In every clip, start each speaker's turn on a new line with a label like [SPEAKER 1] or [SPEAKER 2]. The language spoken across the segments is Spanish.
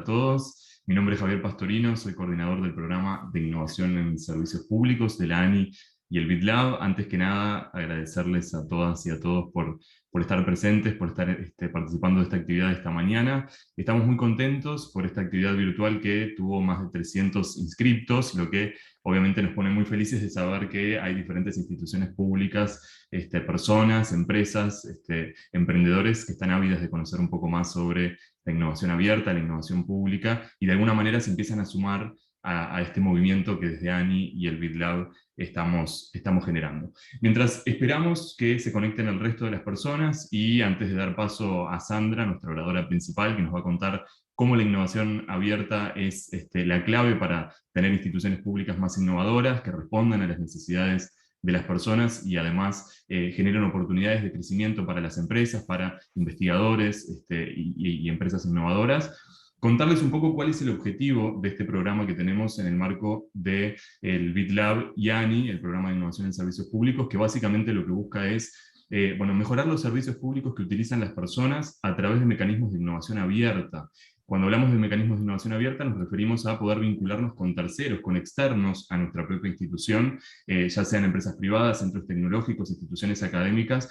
[SPEAKER 1] para todos. Mi nombre es Javier Pastorino, soy coordinador del programa de innovación en servicios públicos de la ANI y el BitLab. Antes que nada, agradecerles a todas y a todos por estar presentes, por estar participando de esta actividad esta mañana. Estamos muy contentos por esta actividad virtual que tuvo más de 300 inscriptos, lo que obviamente nos pone muy felices de saber que hay diferentes instituciones públicas, personas, empresas, emprendedores que están ávidas de conocer un poco más sobre la innovación abierta, la innovación pública, y de alguna manera se empiezan a sumar a este movimiento que desde ANI y el BitLab estamos generando. Mientras esperamos que se conecten el resto de las personas, y antes de dar paso a Sandra, nuestra oradora principal, que nos va a contar cómo la innovación abierta es la clave para tener instituciones públicas más innovadoras, que respondan a las necesidades de las personas y además generan oportunidades de crecimiento para las empresas, para investigadores y empresas innovadoras. Contarles un poco cuál es el objetivo de este programa que tenemos en el marco del BitLab y ANI, el programa de innovación en servicios públicos, que básicamente lo que busca es mejorar los servicios públicos que utilizan las personas a través de mecanismos de innovación abierta. Cuando hablamos de mecanismos de innovación abierta nos referimos a poder vincularnos con terceros, con externos a nuestra propia institución, ya sean empresas privadas, centros tecnológicos, instituciones académicas,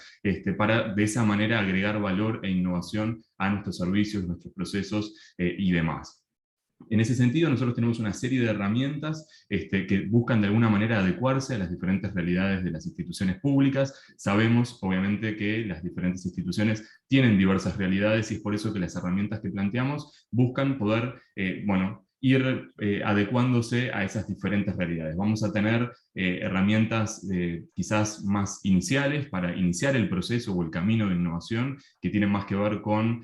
[SPEAKER 1] para de esa manera agregar valor e innovación a nuestros servicios, nuestros procesos y demás. En ese sentido, nosotros tenemos una serie de herramientas que buscan de alguna manera adecuarse a las diferentes realidades de las instituciones públicas. Sabemos, obviamente, que las diferentes instituciones tienen diversas realidades y es por eso que las herramientas que planteamos buscan poder, ir adecuándose a esas diferentes realidades. Vamos a tener herramientas quizás más iniciales para iniciar el proceso o el camino de innovación, que tienen más que ver con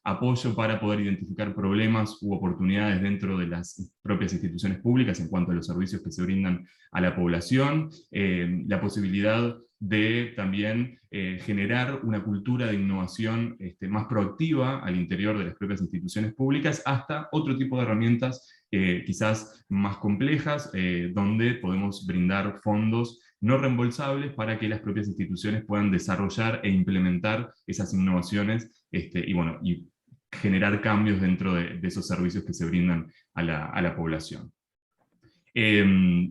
[SPEAKER 1] apoyo para poder identificar problemas u oportunidades dentro de las propias instituciones públicas en cuanto a los servicios que se brindan a la población, la posibilidad de también generar una cultura de innovación más proactiva al interior de las propias instituciones públicas, hasta otro tipo de herramientas quizás más complejas, donde podemos brindar fondos no reembolsables para que las propias instituciones puedan desarrollar e implementar esas innovaciones y generar cambios dentro de esos servicios que se brindan a la población.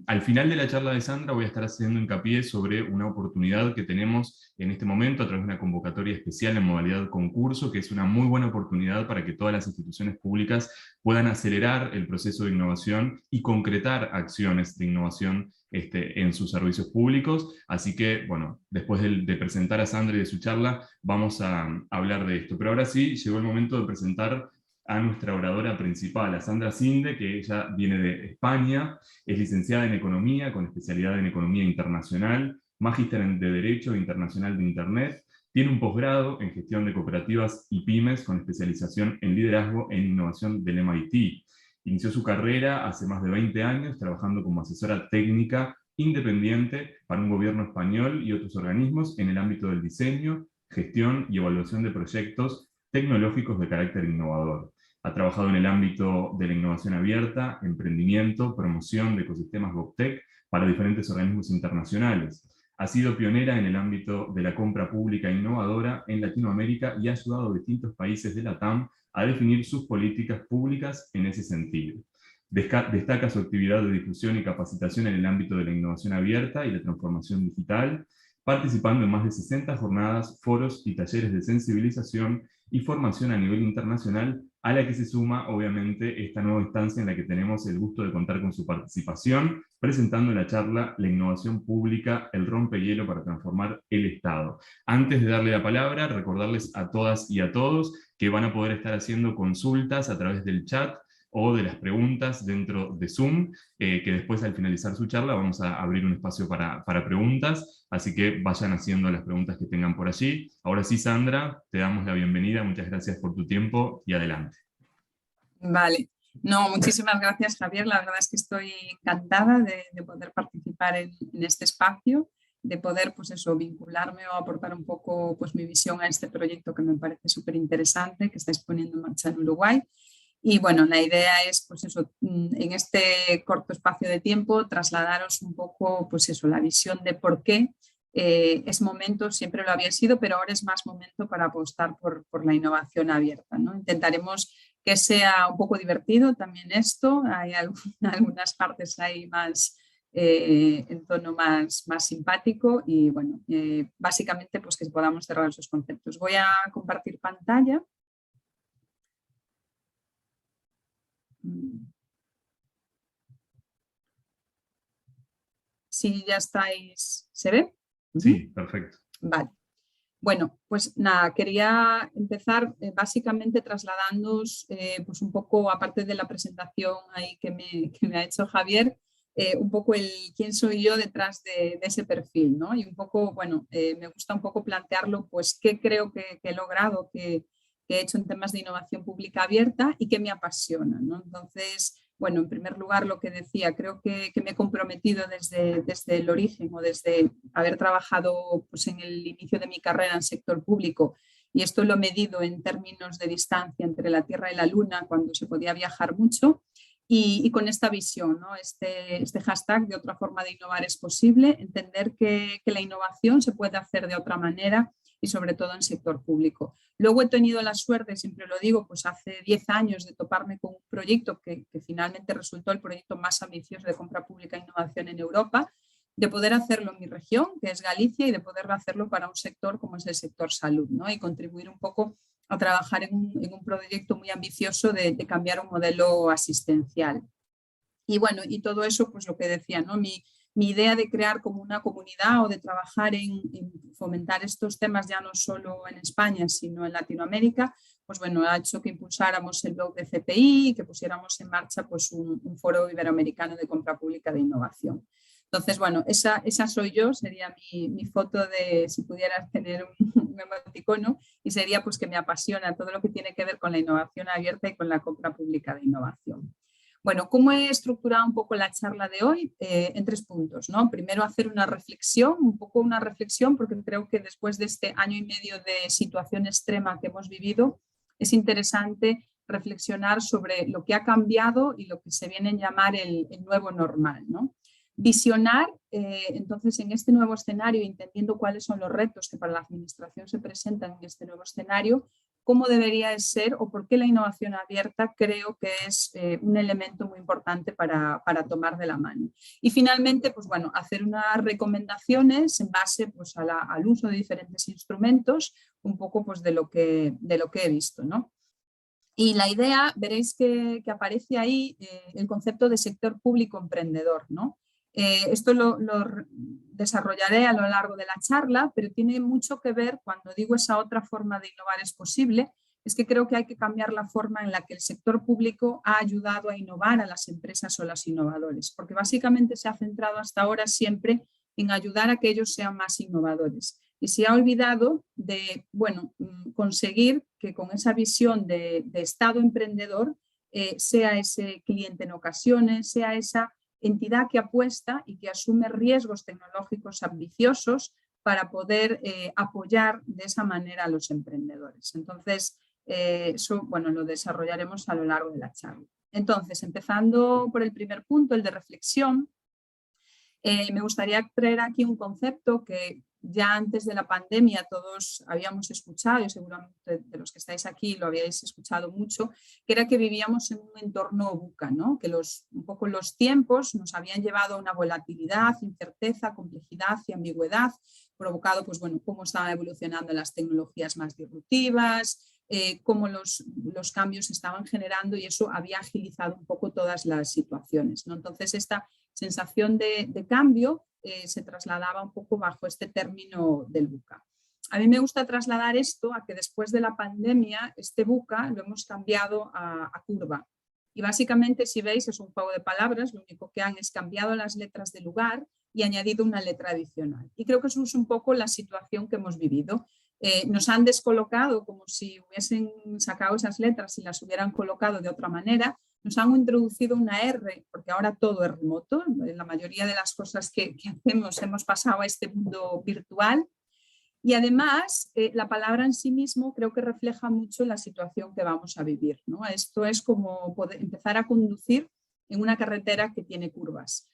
[SPEAKER 1] Al final de la charla de Sandra voy a estar haciendo hincapié sobre una oportunidad que tenemos en este momento a través de una convocatoria especial en modalidad concurso, que es una muy buena oportunidad para que todas las instituciones públicas puedan acelerar el proceso de innovación y concretar acciones de innovación en sus servicios públicos. Así que, bueno, después de presentar a Sandra y de su charla, vamos a hablar de esto. Pero ahora sí, llegó el momento de presentar a nuestra oradora principal, a Sandra Cinde, que ella viene de España, es licenciada en Economía, con especialidad en Economía Internacional, magíster de Derecho Internacional de Internet, tiene un posgrado en Gestión de Cooperativas y Pymes, con especialización en Liderazgo e Innovación del MIT. Inició su carrera hace más de 20 años, trabajando como asesora técnica independiente para un gobierno español y otros organismos en el ámbito del diseño, gestión y evaluación de proyectos tecnológicos de carácter innovador. Ha trabajado en el ámbito de la innovación abierta, emprendimiento, promoción de ecosistemas GovTech para diferentes organismos internacionales. Ha sido pionera en el ámbito de la compra pública innovadora en Latinoamérica y ha ayudado a distintos países de la TAM a definir sus políticas públicas en ese sentido. Destaca su actividad de difusión y capacitación en el ámbito de la innovación abierta y la transformación digital, participando en más de 60 jornadas, foros y talleres de sensibilización y formación a nivel internacional, a la que se suma, obviamente, esta nueva instancia en la que tenemos el gusto de contar con su participación, presentando la charla La innovación pública, el rompehielo para transformar el Estado. Antes de darle la palabra, recordarles a todas y a todos que van a poder estar haciendo consultas a través del chat o de las preguntas dentro de Zoom, que después al finalizar su charla vamos a abrir un espacio para preguntas, así que vayan haciendo las preguntas que tengan por allí. Ahora sí, Sandra, te damos la bienvenida, muchas gracias por tu tiempo y adelante.
[SPEAKER 2] Vale, no, muchísimas gracias, Javier, la verdad es que estoy encantada de poder participar en este espacio, de poder pues eso, vincularme o aportar un poco pues, mi visión a este proyecto que me parece súper interesante, que estáis poniendo en marcha en Uruguay. Y bueno, la idea es, pues eso, en este corto espacio de tiempo, trasladaros un poco, pues eso, la visión de por qué es momento, siempre lo había sido, pero ahora es más momento para apostar por la innovación abierta, ¿no? Intentaremos que sea un poco divertido también esto. Hay algunas partes ahí más en tono más simpático y bueno, básicamente pues que podamos cerrar esos conceptos. Voy a compartir pantalla. Si ya estáis, ¿se ve?
[SPEAKER 1] Sí, perfecto.
[SPEAKER 2] Vale. Bueno, pues nada, quería empezar básicamente trasladándoos pues un poco, aparte de la presentación ahí que me ha hecho Javier, un poco el quién soy yo detrás de ese perfil, ¿no? Y un poco, bueno, me gusta un poco plantearlo, pues qué creo que he logrado, que he hecho en temas de innovación pública abierta y que me apasiona, ¿no? Entonces, bueno, en primer lugar, lo que decía, creo que me he comprometido desde el origen o desde haber trabajado pues, en el inicio de mi carrera en sector público, y esto lo he medido en términos de distancia entre la Tierra y la Luna, cuando se podía viajar mucho, y con esta visión, ¿no? Este hashtag de otra forma de innovar es posible, entender que la innovación se puede hacer de otra manera y sobre todo en sector público. Luego he tenido la suerte, siempre lo digo, pues hace 10 años de toparme con un proyecto que finalmente resultó el proyecto más ambicioso de compra pública e innovación en Europa, de poder hacerlo en mi región, que es Galicia, y de poder hacerlo para un sector como es el sector salud, ¿no? Y contribuir un poco a trabajar en un proyecto muy ambicioso de cambiar un modelo asistencial. Y bueno, y todo eso, pues lo que decía, ¿no? Mi idea de crear como una comunidad o de trabajar en fomentar estos temas ya no solo en España, sino en Latinoamérica, pues bueno, ha hecho que impulsáramos el blog de CPI y que pusiéramos en marcha pues un foro iberoamericano de compra pública de innovación. Entonces, bueno, esa soy yo, sería mi foto de si pudieras tener un emoticono, y sería pues que me apasiona todo lo que tiene que ver con la innovación abierta y con la compra pública de innovación. Bueno, ¿cómo he estructurado un poco la charla de hoy? En 3 puntos, ¿no? Primero, hacer una reflexión, porque creo que después de este año y medio de situación extrema que hemos vivido, es interesante reflexionar sobre lo que ha cambiado y lo que se viene a llamar el nuevo normal, ¿no? Visionar, entonces, en este nuevo escenario, entendiendo cuáles son los retos que para la administración se presentan en este nuevo escenario, cómo debería ser o por qué la innovación abierta creo que es un elemento muy importante para tomar de la mano. Y finalmente, pues bueno, hacer unas recomendaciones en base pues, al uso de diferentes instrumentos, un poco pues, de lo que he visto, ¿no? Y la idea, veréis que aparece ahí el concepto de sector público emprendedor, ¿no? Esto lo desarrollaré a lo largo de la charla, pero tiene mucho que ver, cuando digo esa otra forma de innovar es posible, es que creo que hay que cambiar la forma en la que el sector público ha ayudado a innovar a las empresas o a los innovadores, porque básicamente se ha centrado hasta ahora siempre en ayudar a que ellos sean más innovadores. Y se ha olvidado de, bueno, conseguir que con esa visión de Estado emprendedor sea ese cliente en ocasiones, sea esa entidad que apuesta y que asume riesgos tecnológicos ambiciosos para poder apoyar de esa manera a los emprendedores. Entonces, eso bueno, lo desarrollaremos a lo largo de la charla. Entonces, empezando por el primer punto, el de reflexión, me gustaría traer aquí un concepto que ya antes de la pandemia todos habíamos escuchado, y seguramente de los que estáis aquí lo habíais escuchado mucho, que era que vivíamos en un entorno VUCA, ¿no? Que un poco los tiempos nos habían llevado a una volatilidad, incerteza, complejidad y ambigüedad, provocado, pues bueno, cómo estaban evolucionando las tecnologías más disruptivas, cómo los cambios se estaban generando, y eso había agilizado un poco todas las situaciones, ¿no? Entonces, esta sensación de cambio se trasladaba un poco bajo este término del VUCA. A mí me gusta trasladar esto a que después de la pandemia este VUCA lo hemos cambiado a curva. Y básicamente, si veis, es un juego de palabras, lo único que han es cambiado las letras de lugar y añadido una letra adicional. Y creo que eso es un poco la situación que hemos vivido. Nos han descolocado como si hubiesen sacado esas letras y las hubieran colocado de otra manera. Nos han introducido una R, porque ahora todo es remoto. La mayoría de las cosas que hacemos hemos pasado a este mundo virtual. Y además, la palabra en sí mismo creo que refleja mucho la situación que vamos a vivir, ¿no? Esto es como empezar a conducir en una carretera que tiene curvas.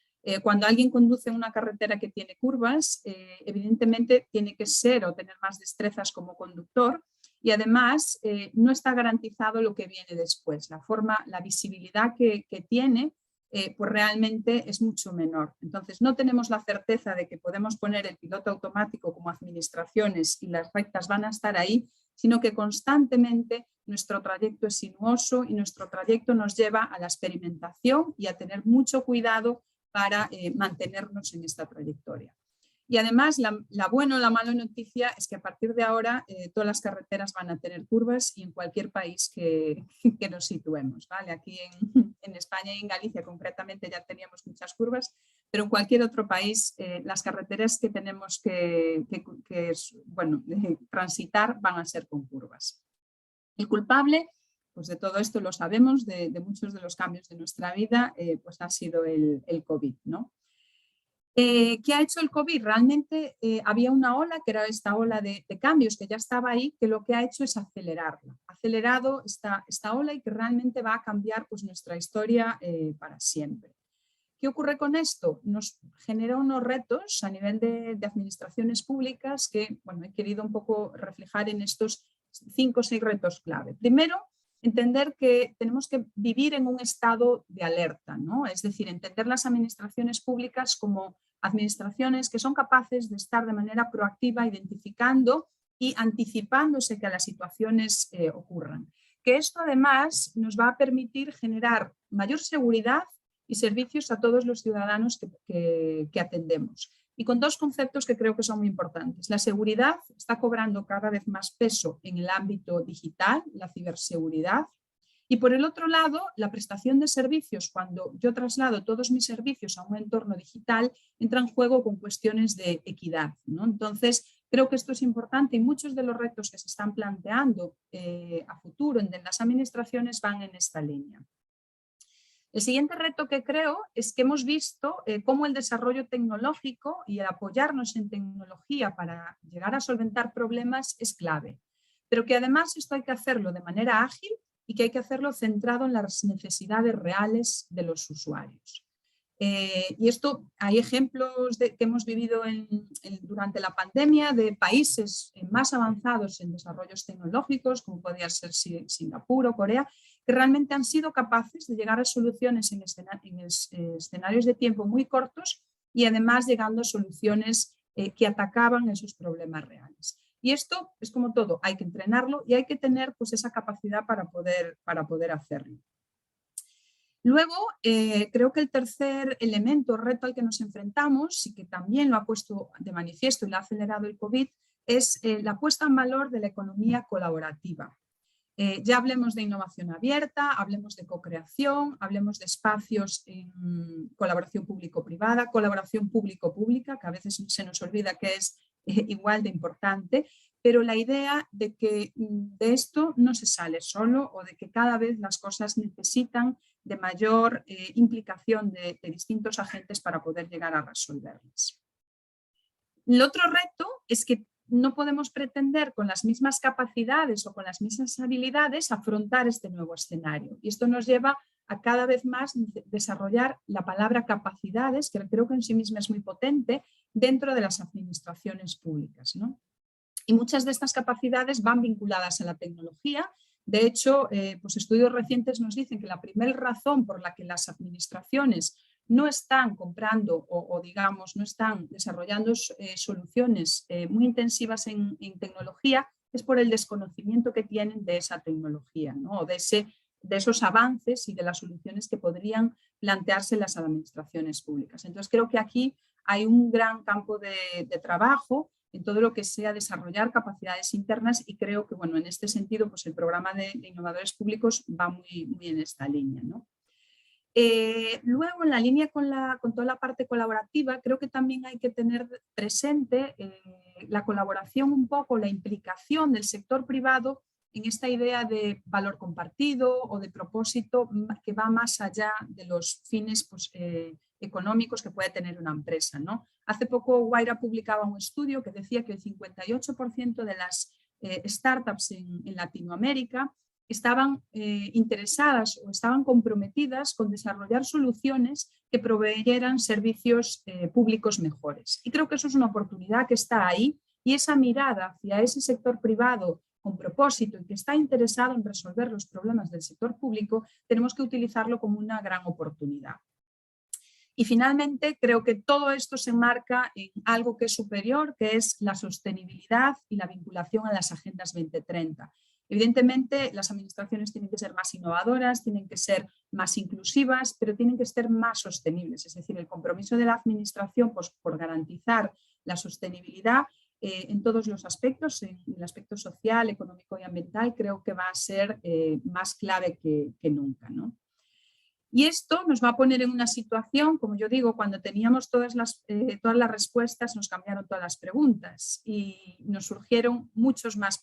[SPEAKER 2] Cuando alguien conduce una carretera que tiene curvas, evidentemente tiene que ser o tener más destrezas como conductor, y además no está garantizado lo que viene después. La visibilidad que tiene pues realmente es mucho menor. Entonces no tenemos la certeza de que podemos poner el piloto automático como administraciones y las rectas van a estar ahí, sino que constantemente nuestro trayecto es sinuoso y nuestro trayecto nos lleva a la experimentación y a tener mucho cuidado para mantenernos en esta trayectoria. Y además, la buena o la mala noticia es que a partir de ahora todas las carreteras van a tener curvas y en cualquier país que nos situemos, ¿vale? Aquí en España y en Galicia concretamente ya teníamos muchas curvas, pero en cualquier otro país las carreteras que tenemos que transitar van a ser con curvas. El culpable, pues de todo esto lo sabemos, de muchos de los cambios de nuestra vida, pues ha sido el COVID, ¿no? ¿Qué ha hecho el COVID? Realmente había una ola, que era esta ola de cambios que ya estaba ahí, que lo que ha hecho es acelerarla. Ha acelerado esta ola y que realmente va a cambiar pues, nuestra historia para siempre. ¿Qué ocurre con esto? Nos genera unos retos a nivel de administraciones públicas que bueno, he querido un poco reflejar en estos 5 o 6 retos clave. Primero, entender que tenemos que vivir en un estado de alerta, ¿no? Es decir, entender las administraciones públicas como administraciones que son capaces de estar de manera proactiva identificando y anticipándose que las situaciones ocurran. Que esto además nos va a permitir generar mayor seguridad y servicios a todos los ciudadanos que atendemos. Y con 2 conceptos que creo que son muy importantes. La seguridad está cobrando cada vez más peso en el ámbito digital, la ciberseguridad. Y por el otro lado, la prestación de servicios, cuando yo traslado todos mis servicios a un entorno digital, entra en juego con cuestiones de equidad, ¿no? Entonces, creo que esto es importante y muchos de los retos que se están planteando a futuro en las administraciones van en esta línea. El siguiente reto que creo es que hemos visto cómo el desarrollo tecnológico y el apoyarnos en tecnología para llegar a solventar problemas es clave, pero que además esto hay que hacerlo de manera ágil y que hay que hacerlo centrado en las necesidades reales de los usuarios. Y esto hay ejemplos que hemos vivido durante la pandemia de países más avanzados en desarrollos tecnológicos, como podría ser Singapur o Corea, que realmente han sido capaces de llegar a soluciones en escenarios de tiempo muy cortos y además llegando a soluciones que atacaban esos problemas reales. Y esto es como todo, hay que entrenarlo y hay que tener pues, esa capacidad para poder hacerlo. Luego, creo que el tercer elemento, reto al que nos enfrentamos y que también lo ha puesto de manifiesto y lo ha acelerado el COVID, es la puesta en valor de la economía colaborativa. Ya hablemos de innovación abierta, hablemos de co-creación, hablemos de espacios en colaboración público-privada, colaboración público-pública, que a veces se nos olvida que es igual de importante, pero la idea de que de esto no se sale solo o de que cada vez las cosas necesitan de mayor implicación de distintos agentes para poder llegar a resolverlas. El otro reto es que no podemos pretender con las mismas capacidades o con las mismas habilidades afrontar este nuevo escenario. Y esto nos lleva a cada vez más desarrollar la palabra capacidades, que creo que en sí misma es muy potente, dentro de las administraciones públicas, ¿no? Y muchas de estas capacidades van vinculadas a la tecnología. De hecho, pues estudios recientes nos dicen que la primera razón por la que las administraciones no están comprando o digamos, no están desarrollando soluciones muy intensivas en tecnología es por el desconocimiento que tienen de esa tecnología, ¿no? de esos avances y de las soluciones que podrían plantearse las administraciones públicas. Entonces, creo que aquí hay un gran campo de trabajo en todo lo que sea desarrollar capacidades internas y creo que, bueno, en este sentido, pues el programa de innovadores públicos va muy, muy en esta línea, ¿no? Luego, en la línea con toda la parte colaborativa, creo que también hay que tener presente la colaboración un poco, la implicación del sector privado en esta idea de valor compartido o de propósito que va más allá de los fines pues, económicos que puede tener una empresa, ¿no? Hace poco Wayra publicaba un estudio que decía que el 58% de las startups en Latinoamérica estaban interesadas o estaban comprometidas con desarrollar soluciones que proveyeran servicios públicos mejores. Y creo que eso es una oportunidad que está ahí, y esa mirada hacia ese sector privado con propósito y que está interesado en resolver los problemas del sector público, tenemos que utilizarlo como una gran oportunidad. Y finalmente creo que todo esto se enmarca en algo que es superior, que es la sostenibilidad y la vinculación a las agendas 2030. Evidentemente, las administraciones tienen que ser más innovadoras, tienen que ser más inclusivas, pero tienen que ser más sostenibles. Es decir, el compromiso de la administración pues, por garantizar la sostenibilidad en todos los aspectos, en el aspecto social, económico y ambiental, creo que va a ser más clave que nunca, ¿no? Y esto nos va a poner en una situación, como yo digo, cuando teníamos todas las respuestas, nos cambiaron todas las preguntas y nos surgieron muchos más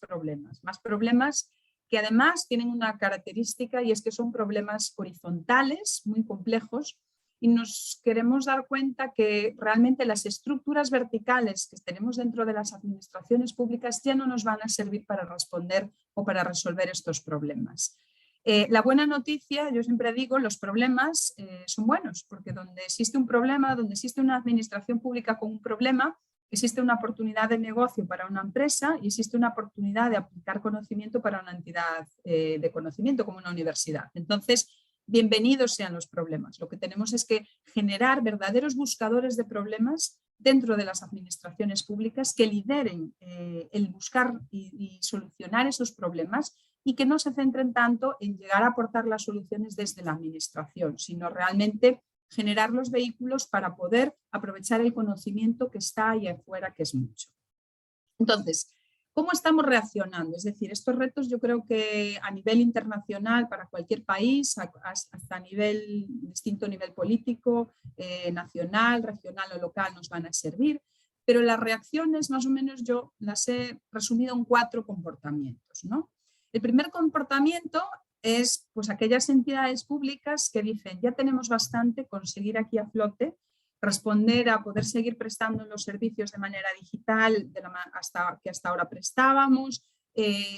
[SPEAKER 2] problemas que además tienen una característica, y es que son problemas horizontales, muy complejos, y nos queremos dar cuenta que realmente las estructuras verticales que tenemos dentro de las administraciones públicas ya no nos van a servir para responder o para resolver estos problemas. La buena noticia, yo siempre digo, los problemas son buenos, porque donde existe un problema, donde existe una administración pública con un problema, existe una oportunidad de negocio para una empresa y existe una oportunidad de aplicar conocimiento para una entidad de conocimiento como una universidad. Entonces, bienvenidos sean los problemas. Lo que tenemos es que generar verdaderos buscadores de problemas dentro de las administraciones públicas que lideren el buscar y solucionar esos problemas, y que no se centren tanto en llegar a aportar las soluciones desde la administración, sino realmente generar los vehículos para poder aprovechar el conocimiento que está ahí afuera, que es mucho. Entonces, ¿cómo estamos reaccionando? Es decir, estos retos yo creo que a nivel internacional para cualquier país, hasta a distinto nivel político, nacional, regional o local, nos van a servir, pero las reacciones más o menos yo las he resumido en 4 comportamientos, ¿no? El primer comportamiento es pues, aquellas entidades públicas que dicen ya tenemos bastante con seguir aquí a flote, responder a poder seguir prestando los servicios de manera digital que hasta ahora prestábamos,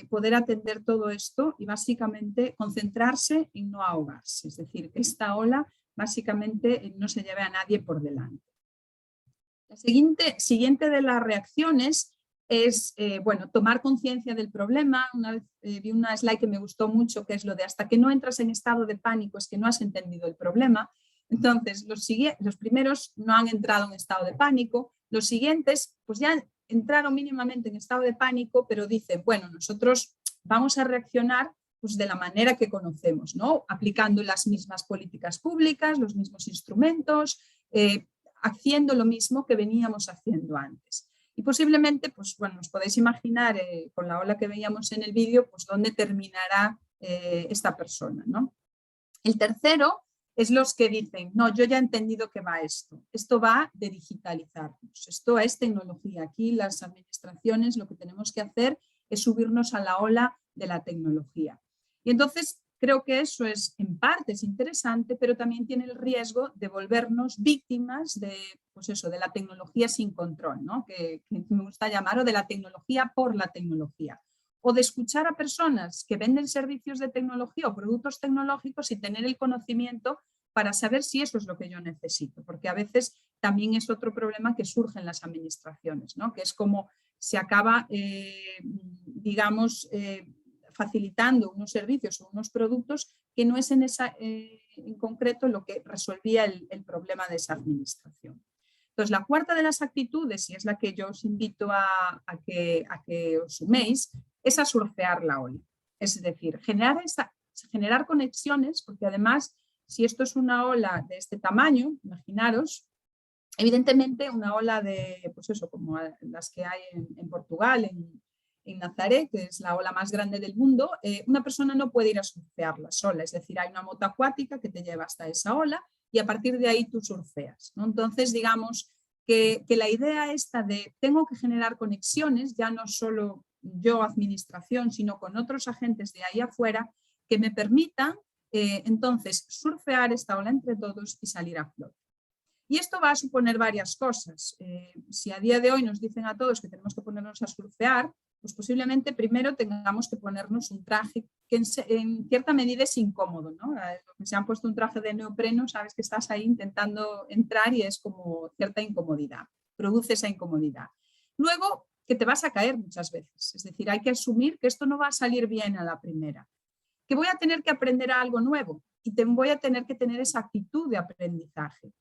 [SPEAKER 2] poder atender todo esto y básicamente concentrarse en no ahogarse, es decir, que esta ola básicamente no se lleve a nadie por delante. La siguiente de las reacciones es bueno, tomar conciencia del problema. Una vez vi una slide que me gustó mucho, que es lo de hasta que no entras en estado de pánico es que no has entendido el problema. Entonces, los primeros no han entrado en estado de pánico, los siguientes pues ya entraron mínimamente en estado de pánico, pero dicen, bueno, nosotros vamos a reaccionar pues, de la manera que conocemos, ¿no? Aplicando las mismas políticas públicas, los mismos instrumentos, haciendo lo mismo que veníamos haciendo antes. Y posiblemente, pues bueno, os podéis imaginar con la ola que veíamos en el vídeo, pues dónde terminará esta persona, ¿no? El tercero es los que dicen, no, yo ya he entendido que va esto. Esto va de digitalizarnos. Esto es tecnología. Aquí las administraciones lo que tenemos que hacer es subirnos a la ola de la tecnología. Y entonces creo que eso es, en parte es interesante, pero también tiene el riesgo de volvernos víctimas de, pues eso, de la tecnología sin control, ¿no? que me gusta llamar, o de la tecnología por la tecnología. O de escuchar a personas que venden servicios de tecnología o productos tecnológicos y tener el conocimiento para saber si eso es lo que yo necesito, porque a veces también es otro problema que surge en las administraciones, ¿no? Que es como se acaba, digamos, facilitando unos servicios o unos productos que no es en concreto lo que resolvía el problema de esa administración. Entonces, la cuarta de las actitudes, y es la que yo os invito a que os suméis, es a surfear la ola. Es decir, generar conexiones, porque además, si esto es una ola de este tamaño, imaginaros, evidentemente una ola de, pues eso, como las que hay en Portugal, en Nazaré, que es la ola más grande del mundo, una persona no puede ir a surfearla sola, es decir, hay una moto acuática que te lleva hasta esa ola y a partir de ahí tú surfeas, ¿no? Entonces, digamos que la idea esta de tengo que generar conexiones, ya no solo yo, administración, sino con otros agentes de ahí afuera, que me permitan entonces surfear esta ola entre todos y salir a flote. Y esto va a suponer varias cosas. Si a día de hoy nos dicen a todos que tenemos que ponernos a surfear, pues posiblemente primero tengamos que ponernos un traje que en cierta medida es incómodo, ¿no? Los que se han puesto un traje de neopreno, sabes que estás ahí intentando entrar y es como cierta incomodidad, produce esa incomodidad. Luego, que te vas a caer muchas veces, es decir, hay que asumir que esto no va a salir bien a la primera, que voy a tener que aprender algo nuevo y voy a tener que tener esa actitud de aprendizaje.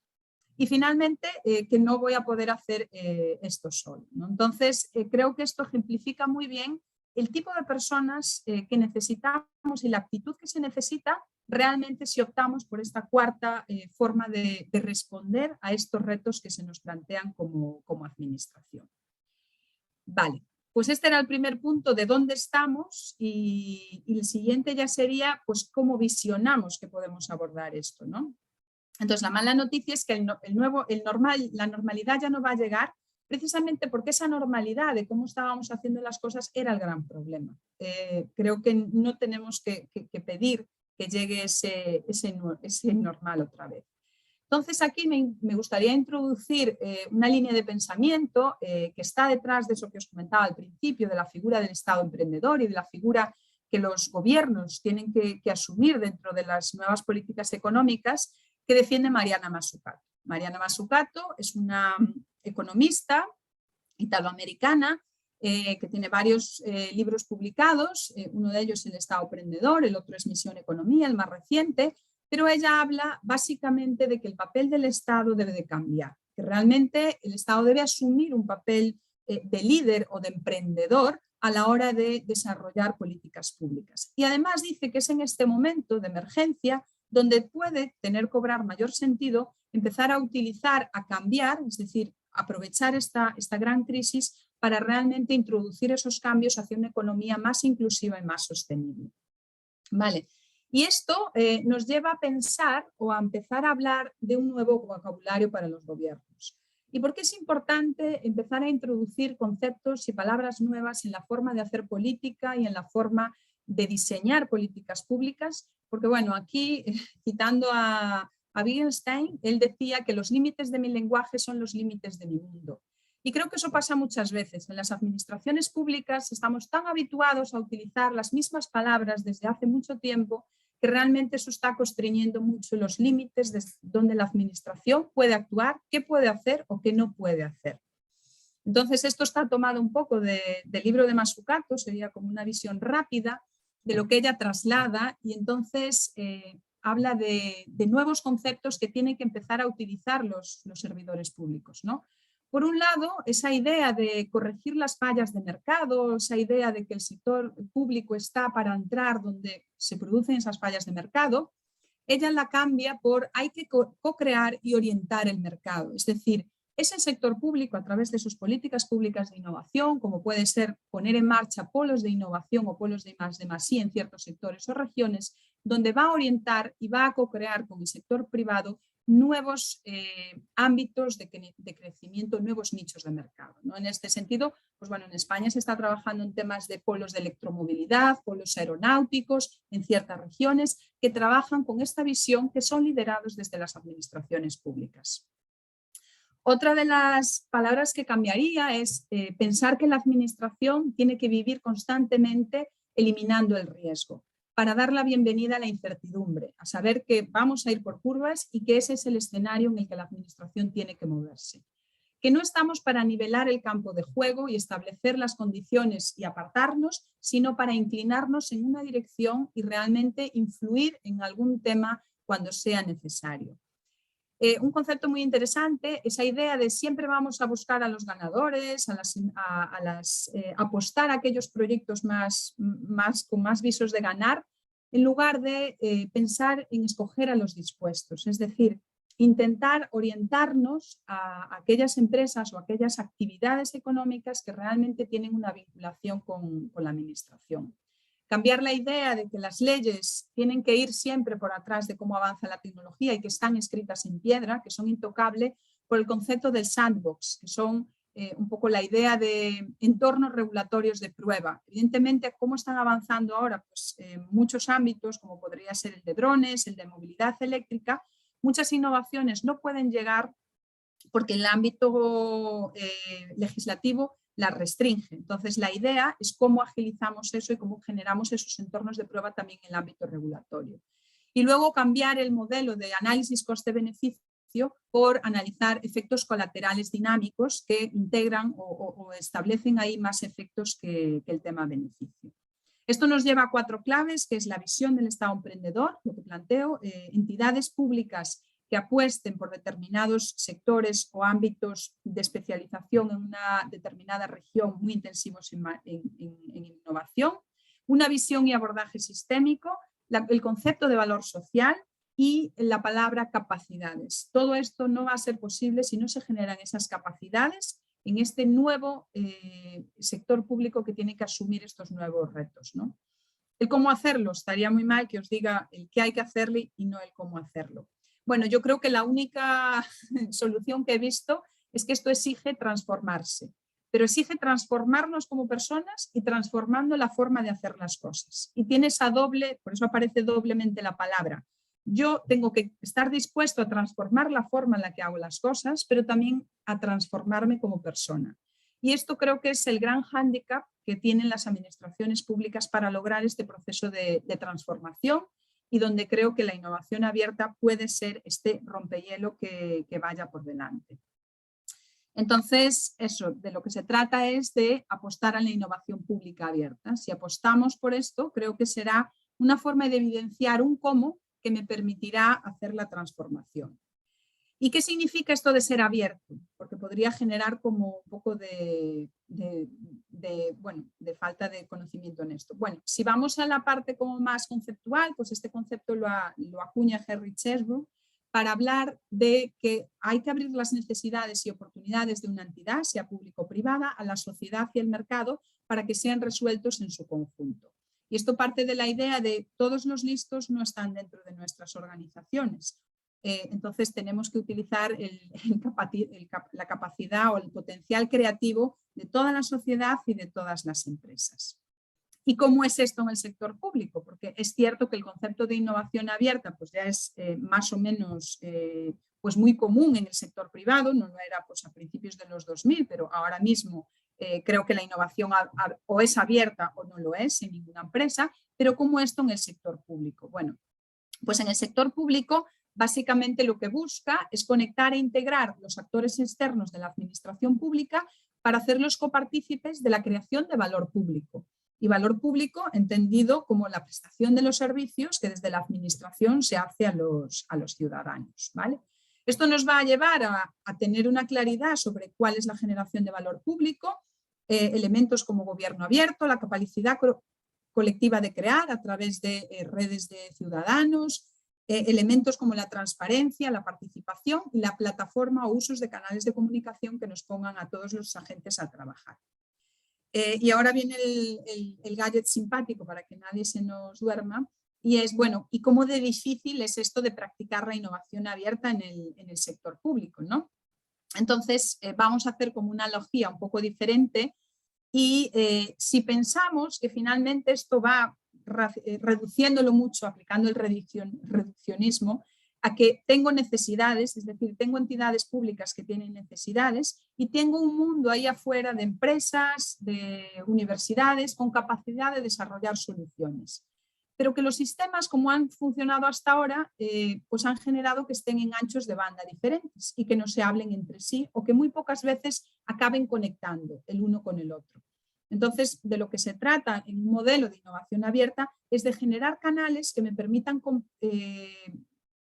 [SPEAKER 2] Y finalmente, que no voy a poder hacer esto solo, ¿no? Entonces, creo que esto ejemplifica muy bien el tipo de personas que necesitamos y la actitud que se necesita realmente si optamos por esta cuarta forma de responder a estos retos que se nos plantean como administración. Vale, pues este era el primer punto de dónde estamos y el siguiente ya sería pues cómo visionamos que podemos abordar esto, ¿no? Entonces, la mala noticia es que la normalidad ya no va a llegar precisamente porque esa normalidad de cómo estábamos haciendo las cosas era el gran problema. Creo que no tenemos que pedir que llegue ese normal otra vez. Entonces, aquí me gustaría introducir una línea de pensamiento que está detrás de eso que os comentaba al principio, de la figura del Estado emprendedor y de la figura que los gobiernos tienen que asumir dentro de las nuevas políticas económicas, que defiende Mariana Mazzucato. Mariana Mazzucato es una economista italoamericana que tiene varios libros publicados, uno de ellos es El Estado Emprendedor, el otro es Misión Economía, el más reciente, pero ella habla básicamente de que el papel del Estado debe de cambiar, que realmente el Estado debe asumir un papel de líder o de emprendedor a la hora de desarrollar políticas públicas. Y además dice que es en este momento de emergencia donde puede cobrar mayor sentido empezar a utilizar, a cambiar, es decir, aprovechar esta gran crisis para realmente introducir esos cambios hacia una economía más inclusiva y más sostenible. Vale. Y esto nos lleva a pensar o a empezar a hablar de un nuevo vocabulario para los gobiernos. ¿Y por qué es importante empezar a introducir conceptos y palabras nuevas en la forma de hacer política y en la forma de diseñar políticas públicas? Porque bueno, aquí citando a Wittgenstein, él decía que los límites de mi lenguaje son los límites de mi mundo. Y creo que eso pasa muchas veces. En las administraciones públicas estamos tan habituados a utilizar las mismas palabras desde hace mucho tiempo que realmente eso está constriñendo mucho los límites de donde la administración puede actuar, qué puede hacer o qué no puede hacer. Entonces esto está tomado un poco del libro de Mazzucato, sería como una visión rápida de lo que ella traslada y entonces habla de nuevos conceptos que tienen que empezar a utilizar los servidores públicos, ¿no? Por un lado, esa idea de corregir las fallas de mercado, esa idea de que el sector público está para entrar donde se producen esas fallas de mercado, ella la cambia por hay que co-crear y orientar el mercado. Es decir, es el sector público a través de sus políticas públicas de innovación, como puede ser poner en marcha polos de innovación o polos de I+D+I en ciertos sectores o regiones, donde va a orientar y va a co-crear con el sector privado nuevos ámbitos de crecimiento, nuevos nichos de mercado, ¿no? En este sentido, pues bueno, en España se está trabajando en temas de polos de electromovilidad, polos aeronáuticos en ciertas regiones que trabajan con esta visión que son liderados desde las administraciones públicas. Otra de las palabras que cambiaría es pensar que la administración tiene que vivir constantemente eliminando el riesgo, para dar la bienvenida a la incertidumbre, a saber que vamos a ir por curvas y que ese es el escenario en el que la administración tiene que moverse. Que no estamos para nivelar el campo de juego y establecer las condiciones y apartarnos, sino para inclinarnos en una dirección y realmente influir en algún tema cuando sea necesario. Un concepto muy interesante, esa idea de siempre vamos a buscar a los ganadores, apostar a aquellos proyectos con más visos de ganar, en lugar de pensar en escoger a los dispuestos. Es decir, intentar orientarnos a aquellas empresas o aquellas actividades económicas que realmente tienen una vinculación con la administración. Cambiar la idea de que las leyes tienen que ir siempre por atrás de cómo avanza la tecnología y que están escritas en piedra, que son intocables, por el concepto del sandbox, que son un poco la idea de entornos regulatorios de prueba. Evidentemente, ¿cómo están avanzando ahora? Pues en muchos ámbitos, como podría ser el de drones, el de movilidad eléctrica, muchas innovaciones no pueden llegar porque el ámbito legislativo la restringe. Entonces, la idea es cómo agilizamos eso y cómo generamos esos entornos de prueba también en el ámbito regulatorio. Y luego cambiar el modelo de análisis coste-beneficio por analizar efectos colaterales dinámicos que integran o establecen ahí más efectos que el tema beneficio. Esto nos lleva a 4 claves, que es la visión del Estado emprendedor, lo que planteo, entidades públicas que apuesten por determinados sectores o ámbitos de especialización en una determinada región muy intensivos en innovación, una visión y abordaje sistémico, el concepto de valor social y la palabra capacidades. Todo esto no va a ser posible si no se generan esas capacidades en este nuevo sector público que tiene que asumir estos nuevos retos, ¿no? El cómo hacerlo, estaría muy mal que os diga el qué hay que hacerle y no el cómo hacerlo. Bueno, yo creo que la única solución que he visto es que esto exige transformarse, pero exige transformarnos como personas y transformando la forma de hacer las cosas. Y tiene esa doble, por eso aparece doblemente la palabra. Yo tengo que estar dispuesto a transformar la forma en la que hago las cosas, pero también a transformarme como persona. Y esto creo que es el gran hándicap que tienen las administraciones públicas para lograr este proceso de transformación y donde creo que la innovación abierta puede ser este rompehielo que vaya por delante. Entonces, eso, de lo que se trata es de apostar a la innovación pública abierta. Si apostamos por esto, creo que será una forma de evidenciar un cómo que me permitirá hacer la transformación. ¿Y qué significa esto de ser abierto? Porque podría generar como un poco de falta de conocimiento en esto. Bueno, si vamos a la parte como más conceptual, pues este concepto lo acuña Henry Chesbrough para hablar de que hay que abrir las necesidades y oportunidades de una entidad, sea público o privada, a la sociedad y el mercado para que sean resueltos en su conjunto. Y esto parte de la idea de todos los listos no están dentro de nuestras organizaciones. Entonces tenemos que utilizar la capacidad o el potencial creativo de toda la sociedad y de todas las empresas. ¿Y cómo es esto en el sector público? Porque es cierto que el concepto de innovación abierta pues ya es más o menos pues muy común en el sector privado, no lo era pues a principios de los 2000, pero ahora mismo creo que la innovación o es abierta o no lo es en ninguna empresa, pero ¿cómo esto en el sector público? Bueno, pues en el sector público básicamente lo que busca es conectar e integrar los actores externos de la administración pública para hacerlos copartícipes de la creación de valor público. Y valor público entendido como la prestación de los servicios que desde la administración se hace a los ciudadanos, ¿vale? Esto nos va a llevar a tener una claridad sobre cuál es la generación de valor público, elementos como gobierno abierto, la capacidad colectiva de crear a través de redes de ciudadanos, elementos como la transparencia, la participación y la plataforma o usos de canales de comunicación que nos pongan a todos los agentes a trabajar. Y ahora viene el gadget simpático para que nadie se nos duerma y es, bueno, ¿y cómo de difícil es esto de practicar la innovación abierta en el sector público, ¿no? Entonces vamos a hacer como una analogía un poco diferente y si pensamos que finalmente esto va reduciéndolo mucho, aplicando el reduccionismo, a que tengo necesidades, es decir, tengo entidades públicas que tienen necesidades y tengo un mundo ahí afuera de empresas, de universidades con capacidad de desarrollar soluciones. Pero que los sistemas, como han funcionado hasta ahora, pues han generado que estén en anchos de banda diferentes y que no se hablen entre sí o que muy pocas veces acaben conectando el uno con el otro. Entonces, de lo que se trata en un modelo de innovación abierta es de generar canales que me permitan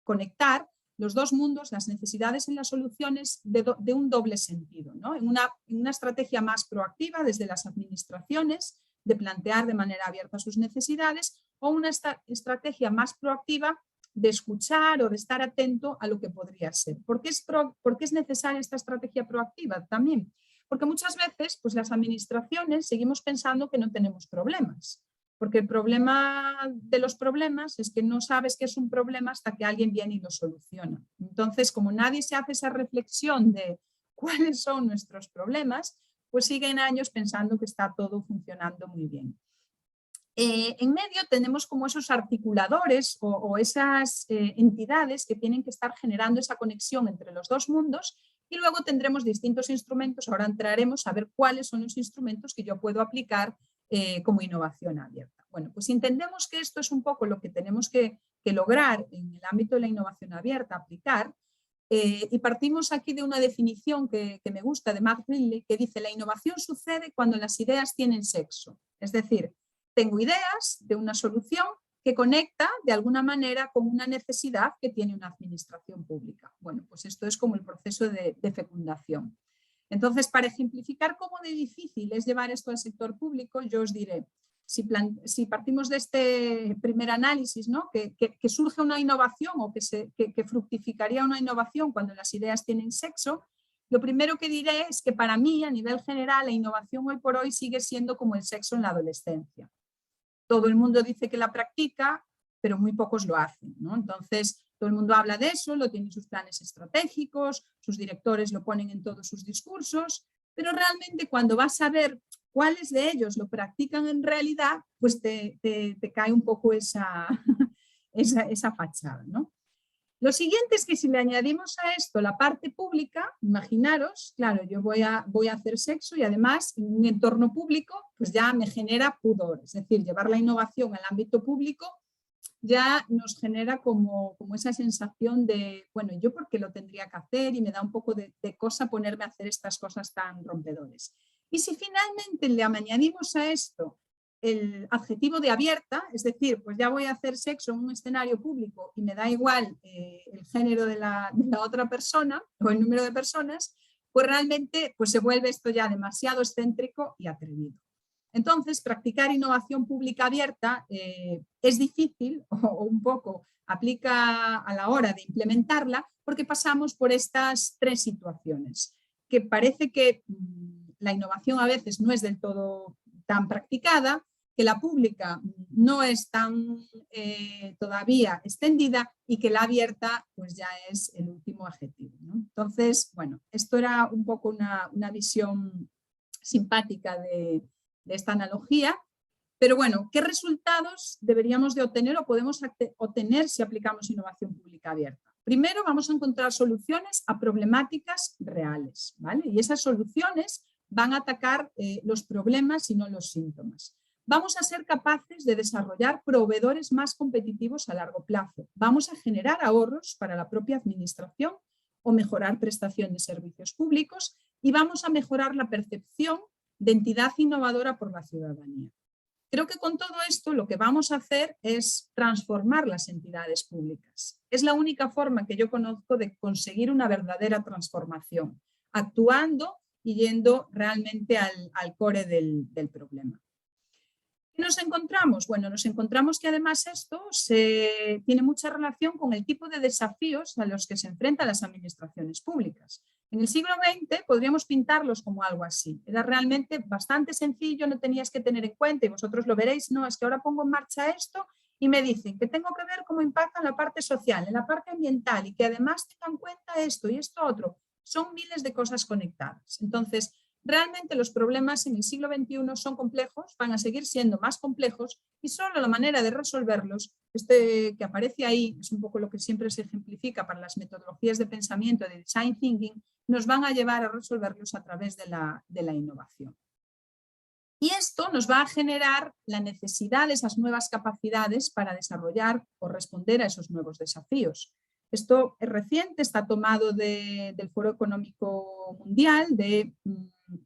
[SPEAKER 2] conectar los dos mundos, las necesidades y las soluciones de un doble sentido, ¿no? En una estrategia más proactiva desde las administraciones, de plantear de manera abierta sus necesidades, o una estrategia más proactiva de escuchar o de estar atento a lo que podría ser. ¿Por qué es necesaria esta estrategia proactiva también? Porque muchas veces pues, las administraciones seguimos pensando que no tenemos problemas. Porque el problema de los problemas es que no sabes que es un problema hasta que alguien viene y lo soluciona. Entonces, como nadie se hace esa reflexión de cuáles son nuestros problemas, pues siguen años pensando que está todo funcionando muy bien. En medio tenemos como esos articuladores o esas entidades que tienen que estar generando esa conexión entre los dos mundos Y luego tendremos distintos instrumentos, ahora entraremos a ver cuáles son los instrumentos que yo puedo aplicar como innovación abierta. Bueno, pues entendemos que esto es un poco lo que tenemos que lograr en el ámbito de la innovación abierta, aplicar, y partimos aquí de una definición que me gusta de Mark Ridley, que dice: la innovación sucede cuando las ideas tienen sexo. Es decir, tengo ideas de una solución que conecta de alguna manera con una necesidad que tiene una administración pública. Bueno, pues esto es como el proceso de fecundación. Entonces, para ejemplificar cómo de difícil es llevar esto al sector público, yo os diré, si partimos de este primer análisis, ¿no? que surge una innovación o que fructificaría una innovación cuando las ideas tienen sexo, lo primero que diré es que para mí, a nivel general, la innovación hoy por hoy sigue siendo como el sexo en la adolescencia. Todo el mundo dice que la practica, pero muy pocos lo hacen, ¿no? Entonces, todo el mundo habla de eso, lo tiene en sus planes estratégicos, sus directores lo ponen en todos sus discursos, pero realmente cuando vas a ver cuáles de ellos lo practican en realidad, pues te cae un poco esa fachada, ¿no? Lo siguiente es que si le añadimos a esto la parte pública, imaginaros, claro, yo voy a hacer sexo y además en un entorno público pues ya me genera pudor, es decir, llevar la innovación al ámbito público ya nos genera como esa sensación de, bueno, ¿yo por qué lo tendría que hacer? Y me da un poco de cosa ponerme a hacer estas cosas tan rompedores. Y si finalmente le añadimos a esto el adjetivo de abierta, es decir, pues ya voy a hacer sexo en un escenario público y me da igual el género de la otra persona o el número de personas, pues realmente pues se vuelve esto ya demasiado excéntrico y atrevido. Entonces, practicar innovación pública abierta es difícil o un poco aplica a la hora de implementarla porque pasamos por estas tres situaciones, que parece que la innovación a veces no es del todo tan practicada, que la pública no es tan todavía extendida y que la abierta pues ya es el último adjetivo, ¿no? Entonces, bueno, esto era un poco una visión simpática de esta analogía, pero bueno, ¿qué resultados deberíamos de obtener o podemos obtener si aplicamos innovación pública abierta? Primero vamos a encontrar soluciones a problemáticas reales, ¿vale? Y esas soluciones van a atacar los problemas y no los síntomas. Vamos a ser capaces de desarrollar proveedores más competitivos a largo plazo. Vamos a generar ahorros para la propia administración o mejorar prestación de servicios públicos y vamos a mejorar la percepción de entidad innovadora por la ciudadanía. Creo que con todo esto lo que vamos a hacer es transformar las entidades públicas. Es la única forma que yo conozco de conseguir una verdadera transformación, actuando y yendo realmente al core del problema. ¿Qué nos encontramos? Bueno, nos encontramos que además esto tiene mucha relación con el tipo de desafíos a los que se enfrentan las administraciones públicas. En el siglo XX podríamos pintarlos como algo así. Era realmente bastante sencillo, no tenías que tener en cuenta, y vosotros lo veréis, no, es que ahora pongo en marcha esto y me dicen que tengo que ver cómo impacta en la parte social, en la parte ambiental y que además tenga en cuenta esto y esto otro. Son miles de cosas conectadas. Entonces, realmente los problemas en el siglo XXI son complejos, van a seguir siendo más complejos y solo la manera de resolverlos, que aparece ahí, es un poco lo que siempre se ejemplifica para las metodologías de pensamiento de design thinking, nos van a llevar a resolverlos a través de la innovación. Y esto nos va a generar la necesidad de esas nuevas capacidades para desarrollar o responder a esos nuevos desafíos. Esto es reciente, está tomado del Foro Económico Mundial, de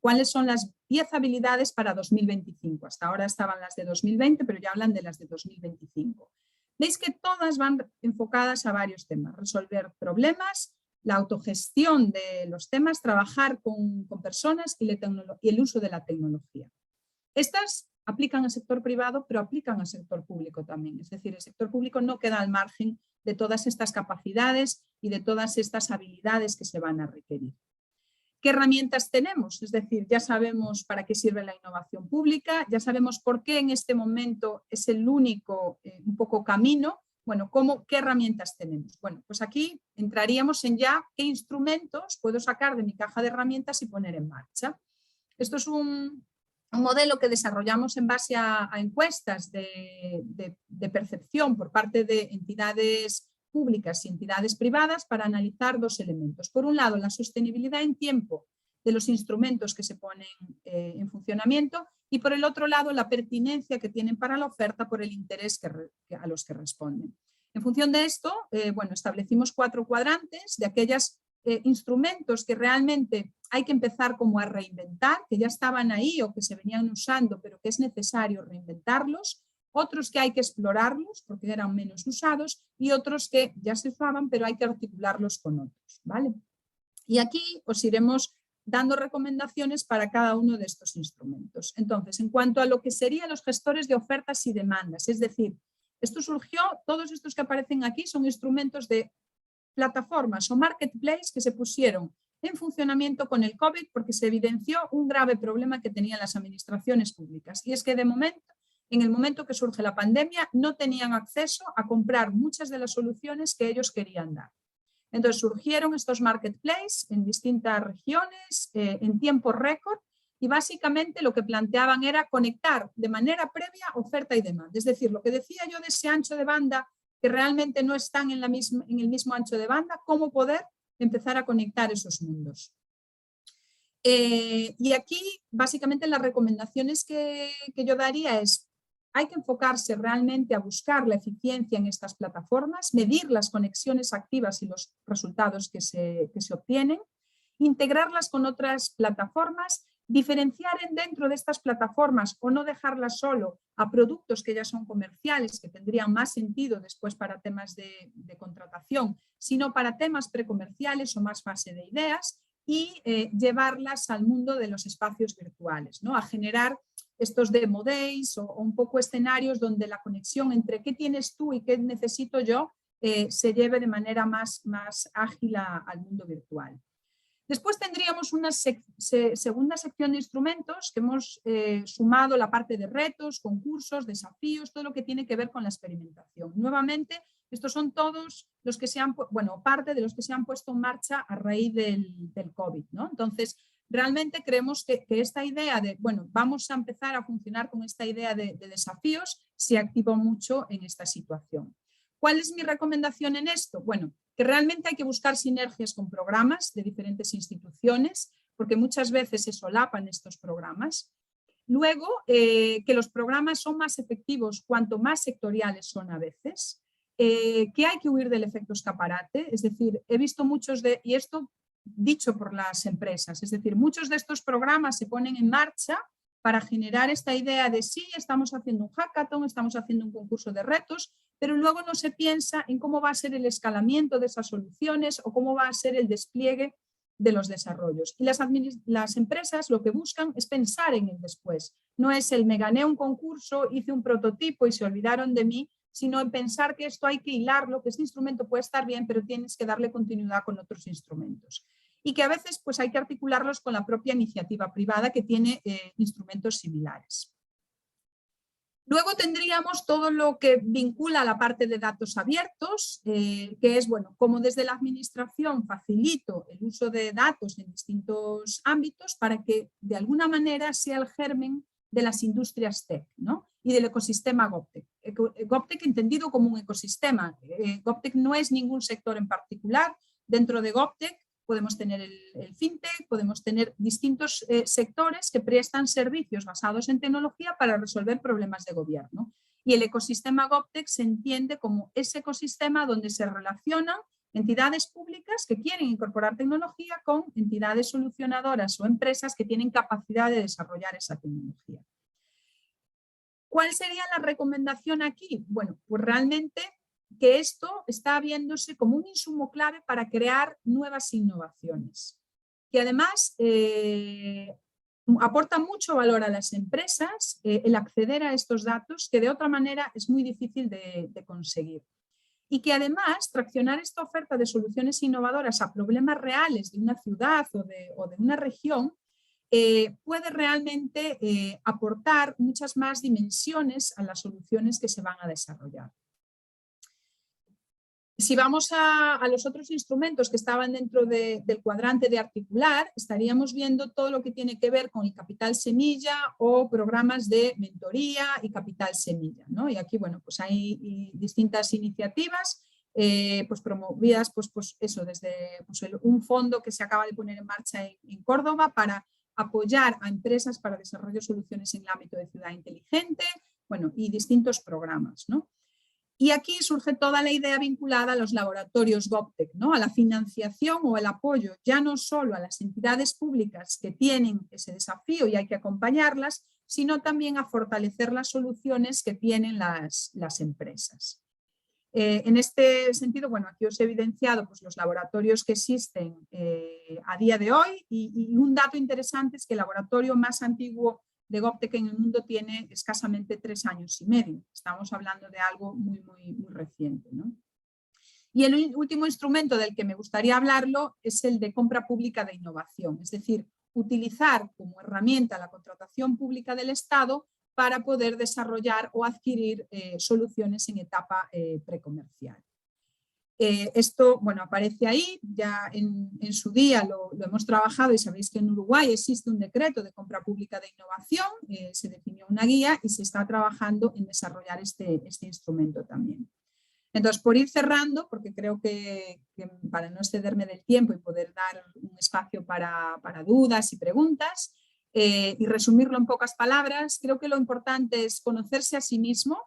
[SPEAKER 2] cuáles son las 10 habilidades para 2025. Hasta ahora estaban las de 2020, pero ya hablan de las de 2025. Veis que todas van enfocadas a varios temas: resolver problemas, la autogestión de los temas, trabajar con personas y el uso de la tecnología. Estas aplican al sector privado, pero aplican al sector público también. Es decir, el sector público no queda al margen de todas estas capacidades y de todas estas habilidades que se van a requerir. ¿Qué herramientas tenemos? Es decir, ya sabemos para qué sirve la innovación pública, ya sabemos por qué en este momento es el único un poco camino. Bueno, ¿qué herramientas tenemos? Bueno, pues aquí entraríamos en ya qué instrumentos puedo sacar de mi caja de herramientas y poner en marcha. Esto es un modelo que desarrollamos en base a encuestas de percepción por parte de entidades públicas y entidades privadas para analizar dos elementos. Por un lado, la sostenibilidad en tiempo de los instrumentos que se ponen en funcionamiento y por el otro lado, la pertinencia que tienen para la oferta por el interés a los que responden. En función de esto, bueno, establecimos 4 cuadrantes de aquellos instrumentos que realmente hay que empezar como a reinventar, que ya estaban ahí o que se venían usando, pero que es necesario reinventarlos, otros que hay que explorarlos porque eran menos usados y otros que ya se usaban, pero hay que articularlos con otros, ¿vale? Y aquí os iremos dando recomendaciones para cada uno de estos instrumentos. Entonces, en cuanto a lo que serían los gestores de ofertas y demandas, es decir, esto surgió, todos estos que aparecen aquí son instrumentos de plataformas o marketplace que se pusieron en funcionamiento con el COVID porque se evidenció un grave problema que tenían las administraciones públicas y es que de momento, en el momento que surge la pandemia, no tenían acceso a comprar muchas de las soluciones que ellos querían dar. Entonces surgieron estos marketplaces en distintas regiones, en tiempo récord, y básicamente lo que planteaban era conectar de manera previa oferta y demanda. Es decir, lo que decía yo de ese ancho de banda que realmente no están en el mismo ancho de banda, cómo poder empezar a conectar esos mundos. Y aquí básicamente las recomendaciones que yo daría es hay que enfocarse realmente a buscar la eficiencia en estas plataformas, medir las conexiones activas y los resultados que se obtienen, integrarlas con otras plataformas, diferenciar dentro de estas plataformas o no dejarlas solo a productos que ya son comerciales, que tendrían más sentido después para temas de contratación, sino para temas precomerciales o más fase de ideas y llevarlas al mundo de los espacios virtuales, ¿no? A generar estos demo days o un poco escenarios donde la conexión entre qué tienes tú y qué necesito yo se lleve de manera más ágil al mundo virtual. Después tendríamos una segunda sección de instrumentos que hemos sumado la parte de retos, concursos, desafíos, todo lo que tiene que ver con la experimentación. Nuevamente, estos son todos los que se han, bueno, parte de los que se han puesto en marcha a raíz del COVID, ¿no? Entonces, realmente creemos que esta idea de, bueno, vamos a empezar a funcionar con esta idea de desafíos se activó mucho en esta situación. ¿Cuál es mi recomendación en esto? Bueno, que realmente hay que buscar sinergias con programas de diferentes instituciones, porque muchas veces se solapan estos programas. Luego, que los programas son más efectivos cuanto más sectoriales son a veces, que hay que huir del efecto escaparate, es decir, he visto muchos y esto dicho por las empresas, es decir, muchos de estos programas se ponen en marcha para generar esta idea de sí, estamos haciendo un hackathon, estamos haciendo un concurso de retos, pero luego no se piensa en cómo va a ser el escalamiento de esas soluciones o cómo va a ser el despliegue de los desarrollos. Y las empresas lo que buscan es pensar en el después. No es el me gané un concurso, hice un prototipo y se olvidaron de mí, sino en pensar que esto hay que hilarlo, que este instrumento puede estar bien, pero tienes que darle continuidad con otros instrumentos. Y que a veces pues, hay que articularlos con la propia iniciativa privada que tiene instrumentos similares. Luego tendríamos todo lo que vincula a la parte de datos abiertos, que es, bueno, como desde la administración facilito el uso de datos en distintos ámbitos para que de alguna manera sea el germen de las industrias tech, ¿no? Y del ecosistema GovTech. GovTech entendido como un ecosistema. GovTech no es ningún sector en particular. Dentro de GovTech podemos tener el fintech, podemos tener distintos sectores que prestan servicios basados en tecnología para resolver problemas de gobierno. Y el ecosistema GovTech se entiende como ese ecosistema donde se relacionan entidades públicas que quieren incorporar tecnología con entidades solucionadoras o empresas que tienen capacidad de desarrollar esa tecnología. ¿Cuál sería la recomendación aquí? Bueno, pues realmente que esto está viéndose como un insumo clave para crear nuevas innovaciones, que además aporta mucho valor a las empresas el acceder a estos datos que de otra manera es muy difícil de conseguir. Y que además traccionar esta oferta de soluciones innovadoras a problemas reales de una ciudad o de una región puede realmente aportar muchas más dimensiones a las soluciones que se van a desarrollar. Si vamos a los otros instrumentos que estaban dentro del cuadrante de articular, estaríamos viendo todo lo que tiene que ver con el capital semilla o programas de mentoría y capital semilla, ¿no? Y aquí, bueno, pues hay distintas iniciativas pues promovidas eso, desde un fondo que se acaba de poner en marcha en Córdoba para apoyar a empresas para desarrollo de soluciones en el ámbito de ciudad inteligente, bueno, y distintos programas, ¿no? Y aquí surge toda la idea vinculada a los laboratorios GovTech, ¿no? A la financiación o el apoyo, ya no solo a las entidades públicas que tienen ese desafío y hay que acompañarlas, sino también a fortalecer las soluciones que tienen las empresas. En este sentido, bueno, aquí os he evidenciado pues, los laboratorios que existen a día de hoy y un dato interesante es que el laboratorio más antiguo de GovTech en el mundo tiene escasamente 3 años y medio. Estamos hablando de algo muy reciente, ¿no? Y el último instrumento del que me gustaría hablarlo es el de compra pública de innovación, es decir, utilizar como herramienta la contratación pública del Estado para poder desarrollar o adquirir soluciones en etapa precomercial. Esto, bueno, aparece ahí, ya en su día lo hemos trabajado y sabéis que en Uruguay existe un decreto de compra pública de innovación, se definió una guía y se está trabajando en desarrollar este instrumento también. Entonces, por ir cerrando, porque creo que para no excederme del tiempo y poder dar un espacio para dudas y preguntas, y resumirlo en pocas palabras, creo que lo importante es conocerse a sí mismo,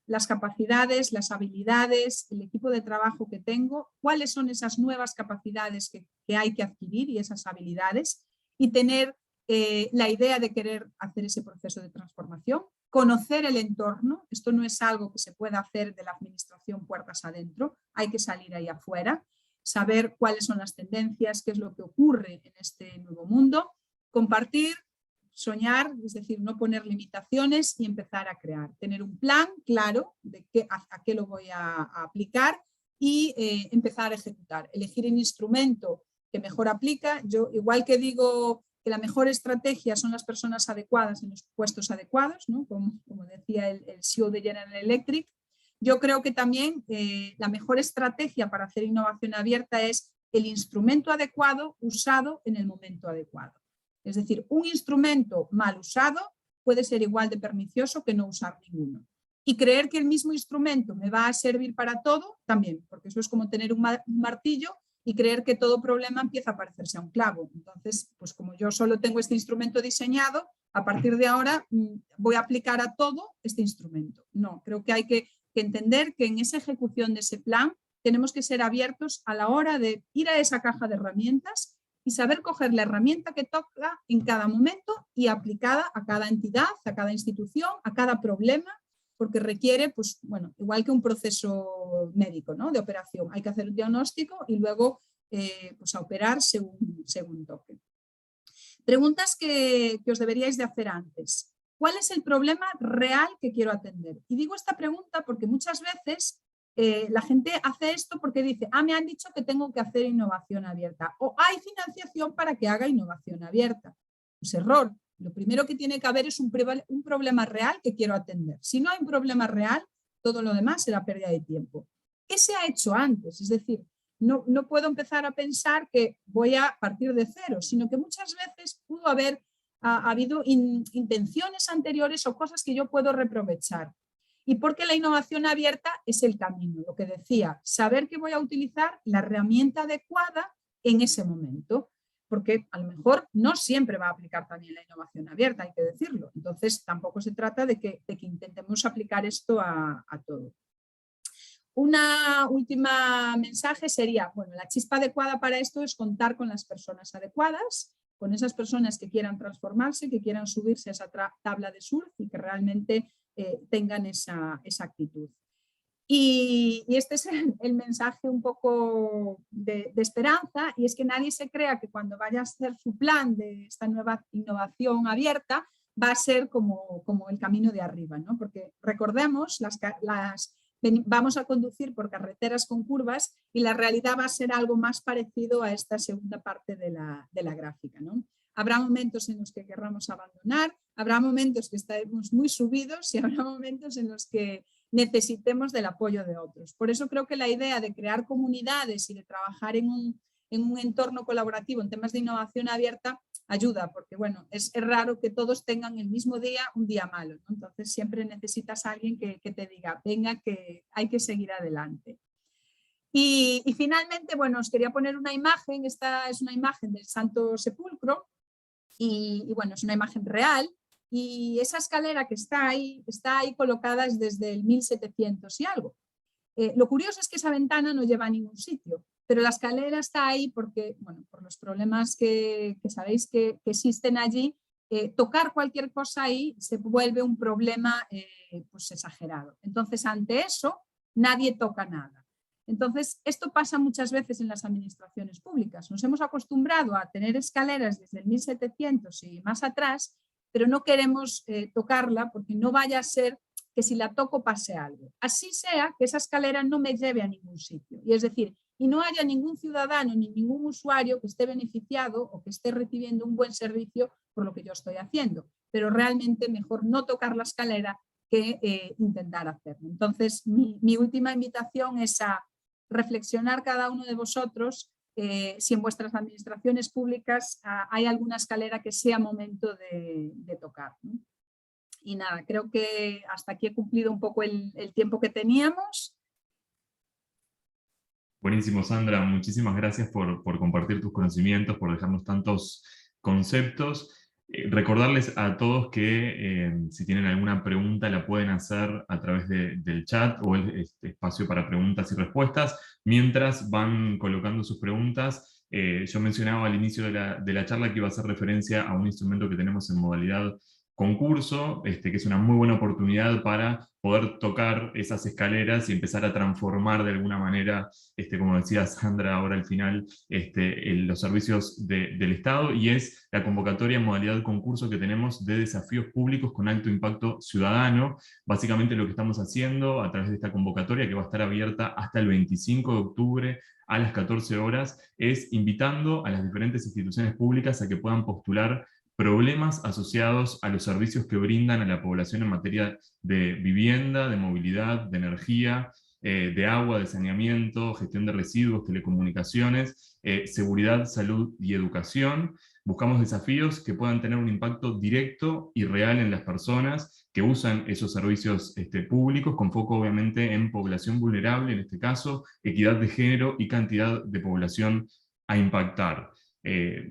[SPEAKER 2] las capacidades, las habilidades, el equipo de trabajo que tengo, cuáles son esas nuevas capacidades que hay que adquirir y esas habilidades, y tener la idea de querer hacer ese proceso de transformación, conocer el entorno, esto no es algo que se pueda hacer de la administración puertas adentro, hay que salir ahí afuera, saber cuáles son las tendencias, qué es lo que ocurre en este nuevo mundo, compartir, soñar, es decir, no poner limitaciones y empezar a crear. Tener un plan claro de a qué lo voy a aplicar y empezar a ejecutar. Elegir un instrumento que mejor aplica. Yo, igual que digo que la mejor estrategia son las personas adecuadas en los puestos adecuados, ¿no? como decía el CEO de General Electric, yo creo que también la mejor estrategia para hacer innovación abierta es el instrumento adecuado usado en el momento adecuado. Es decir, un instrumento mal usado puede ser igual de pernicioso que no usar ninguno. Y creer que el mismo instrumento me va a servir para todo, también, porque eso es como tener un martillo y creer que todo problema empieza a parecerse a un clavo. Entonces, pues como yo solo tengo este instrumento diseñado, a partir de ahora voy a aplicar a todo este instrumento. No, creo que hay que entender que en esa ejecución de ese plan tenemos que ser abiertos a la hora de ir a esa caja de herramientas y saber coger la herramienta que toca en cada momento y aplicada a cada entidad, a cada institución, a cada problema, porque requiere, pues, bueno, igual que un proceso médico, ¿no? De operación. Hay que hacer un diagnóstico y luego pues a operar según toque. Preguntas que os deberíais de hacer antes. ¿Cuál es el problema real que quiero atender? Y digo esta pregunta porque muchas veces la gente hace esto porque dice, me han dicho que tengo que hacer innovación abierta o hay financiación para que haga innovación abierta. Pues error. Lo primero que tiene que haber es un problema real que quiero atender. Si no hay un problema real, todo lo demás será pérdida de tiempo. ¿Qué se ha hecho antes? Es decir, no puedo empezar a pensar que voy a partir de cero, sino que muchas veces pudo haber habido intenciones anteriores o cosas que yo puedo reaprovechar. Y porque la innovación abierta es el camino, lo que decía, saber que voy a utilizar la herramienta adecuada en ese momento, porque a lo mejor no siempre va a aplicar también la innovación abierta, hay que decirlo. Entonces tampoco se trata de que intentemos aplicar esto a todo. Una última mensaje sería, bueno, la chispa adecuada para esto es contar con las personas adecuadas, con esas personas que quieran transformarse, que quieran subirse a esa tabla de surf y que realmente tengan esa actitud. Y este es el mensaje un poco de esperanza, y es que nadie se crea que cuando vaya a hacer su plan de esta nueva innovación abierta va a ser como el camino de arriba, ¿no? Porque recordemos, vamos a conducir por carreteras con curvas y la realidad va a ser algo más parecido a esta segunda parte de la gráfica, ¿no? Habrá momentos en los que querramos abandonar, habrá momentos que estaremos muy subidos y habrá momentos en los que necesitemos del apoyo de otros. Por eso creo que la idea de crear comunidades y de trabajar en un entorno colaborativo en temas de innovación abierta ayuda, porque bueno, es raro que todos tengan el mismo día un día malo, ¿no? Entonces siempre necesitas a alguien que te diga, venga, que hay que seguir adelante. Y finalmente, bueno, os quería poner una imagen. Esta es una imagen del Santo Sepulcro y bueno, es una imagen real. Y esa escalera que está ahí colocada desde el 1700 y algo. Lo curioso es que esa ventana no lleva a ningún sitio, pero la escalera está ahí porque, bueno, por los problemas que sabéis que existen allí, tocar cualquier cosa ahí se vuelve un problema pues exagerado. Entonces, ante eso, nadie toca nada. Entonces, esto pasa muchas veces en las administraciones públicas. Nos hemos acostumbrado a tener escaleras desde el 1700 y más atrás, pero no queremos tocarla porque no vaya a ser que si la toco pase algo. Así sea que esa escalera no me lleve a ningún sitio. Y es decir, y no haya ningún ciudadano ni ningún usuario que esté beneficiado o que esté recibiendo un buen servicio por lo que yo estoy haciendo. Pero realmente mejor no tocar la escalera que intentar hacerlo. Entonces, mi última invitación es a reflexionar cada uno de vosotros si en vuestras administraciones públicas hay alguna escalera que sea momento de tocar, ¿no? Y nada, creo que hasta aquí he cumplido un poco el tiempo que teníamos.
[SPEAKER 1] Buenísimo, Sandra. Muchísimas gracias por compartir tus conocimientos, por dejarnos tantos conceptos. Recordarles a todos que si tienen alguna pregunta la pueden hacer a través del chat o el espacio para preguntas y respuestas. Mientras van colocando sus preguntas, yo mencionaba al inicio de la charla que iba a hacer referencia a un instrumento que tenemos en modalidad concurso, que es una muy buena oportunidad para poder tocar esas escaleras y empezar a transformar de alguna manera, como decía Sandra ahora al final, los servicios del Estado, y es la convocatoria en modalidad concurso que tenemos de desafíos públicos con alto impacto ciudadano. Básicamente lo que estamos haciendo a través de esta convocatoria, que va a estar abierta hasta el 25 de octubre a las 14 horas, es invitando a las diferentes instituciones públicas a que puedan postular problemas asociados a los servicios que brindan a la población en materia de vivienda, de movilidad, de energía, de agua, de saneamiento, gestión de residuos, telecomunicaciones, seguridad, salud y educación. Buscamos desafíos que puedan tener un impacto directo y real en las personas que usan esos servicios públicos, con foco obviamente en población vulnerable, en este caso, equidad de género y cantidad de población a impactar.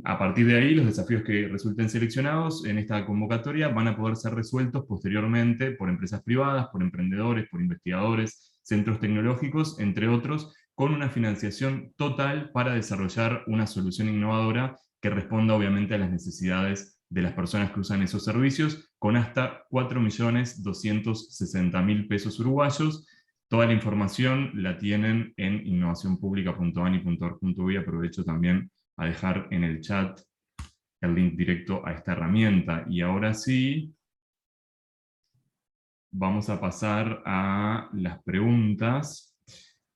[SPEAKER 1] A partir de ahí, los desafíos que resulten seleccionados en esta convocatoria van a poder ser resueltos posteriormente por empresas privadas, por emprendedores, por investigadores, centros tecnológicos, entre otros, con una financiación total para desarrollar una solución innovadora que responda obviamente a las necesidades de las personas que usan esos servicios, con hasta 4.260.000 pesos uruguayos. Toda la información la tienen en innovacionpublica.ani.org.uy. Aprovecho también a dejar en el chat el link directo a esta herramienta. Y ahora sí, vamos a pasar a las preguntas.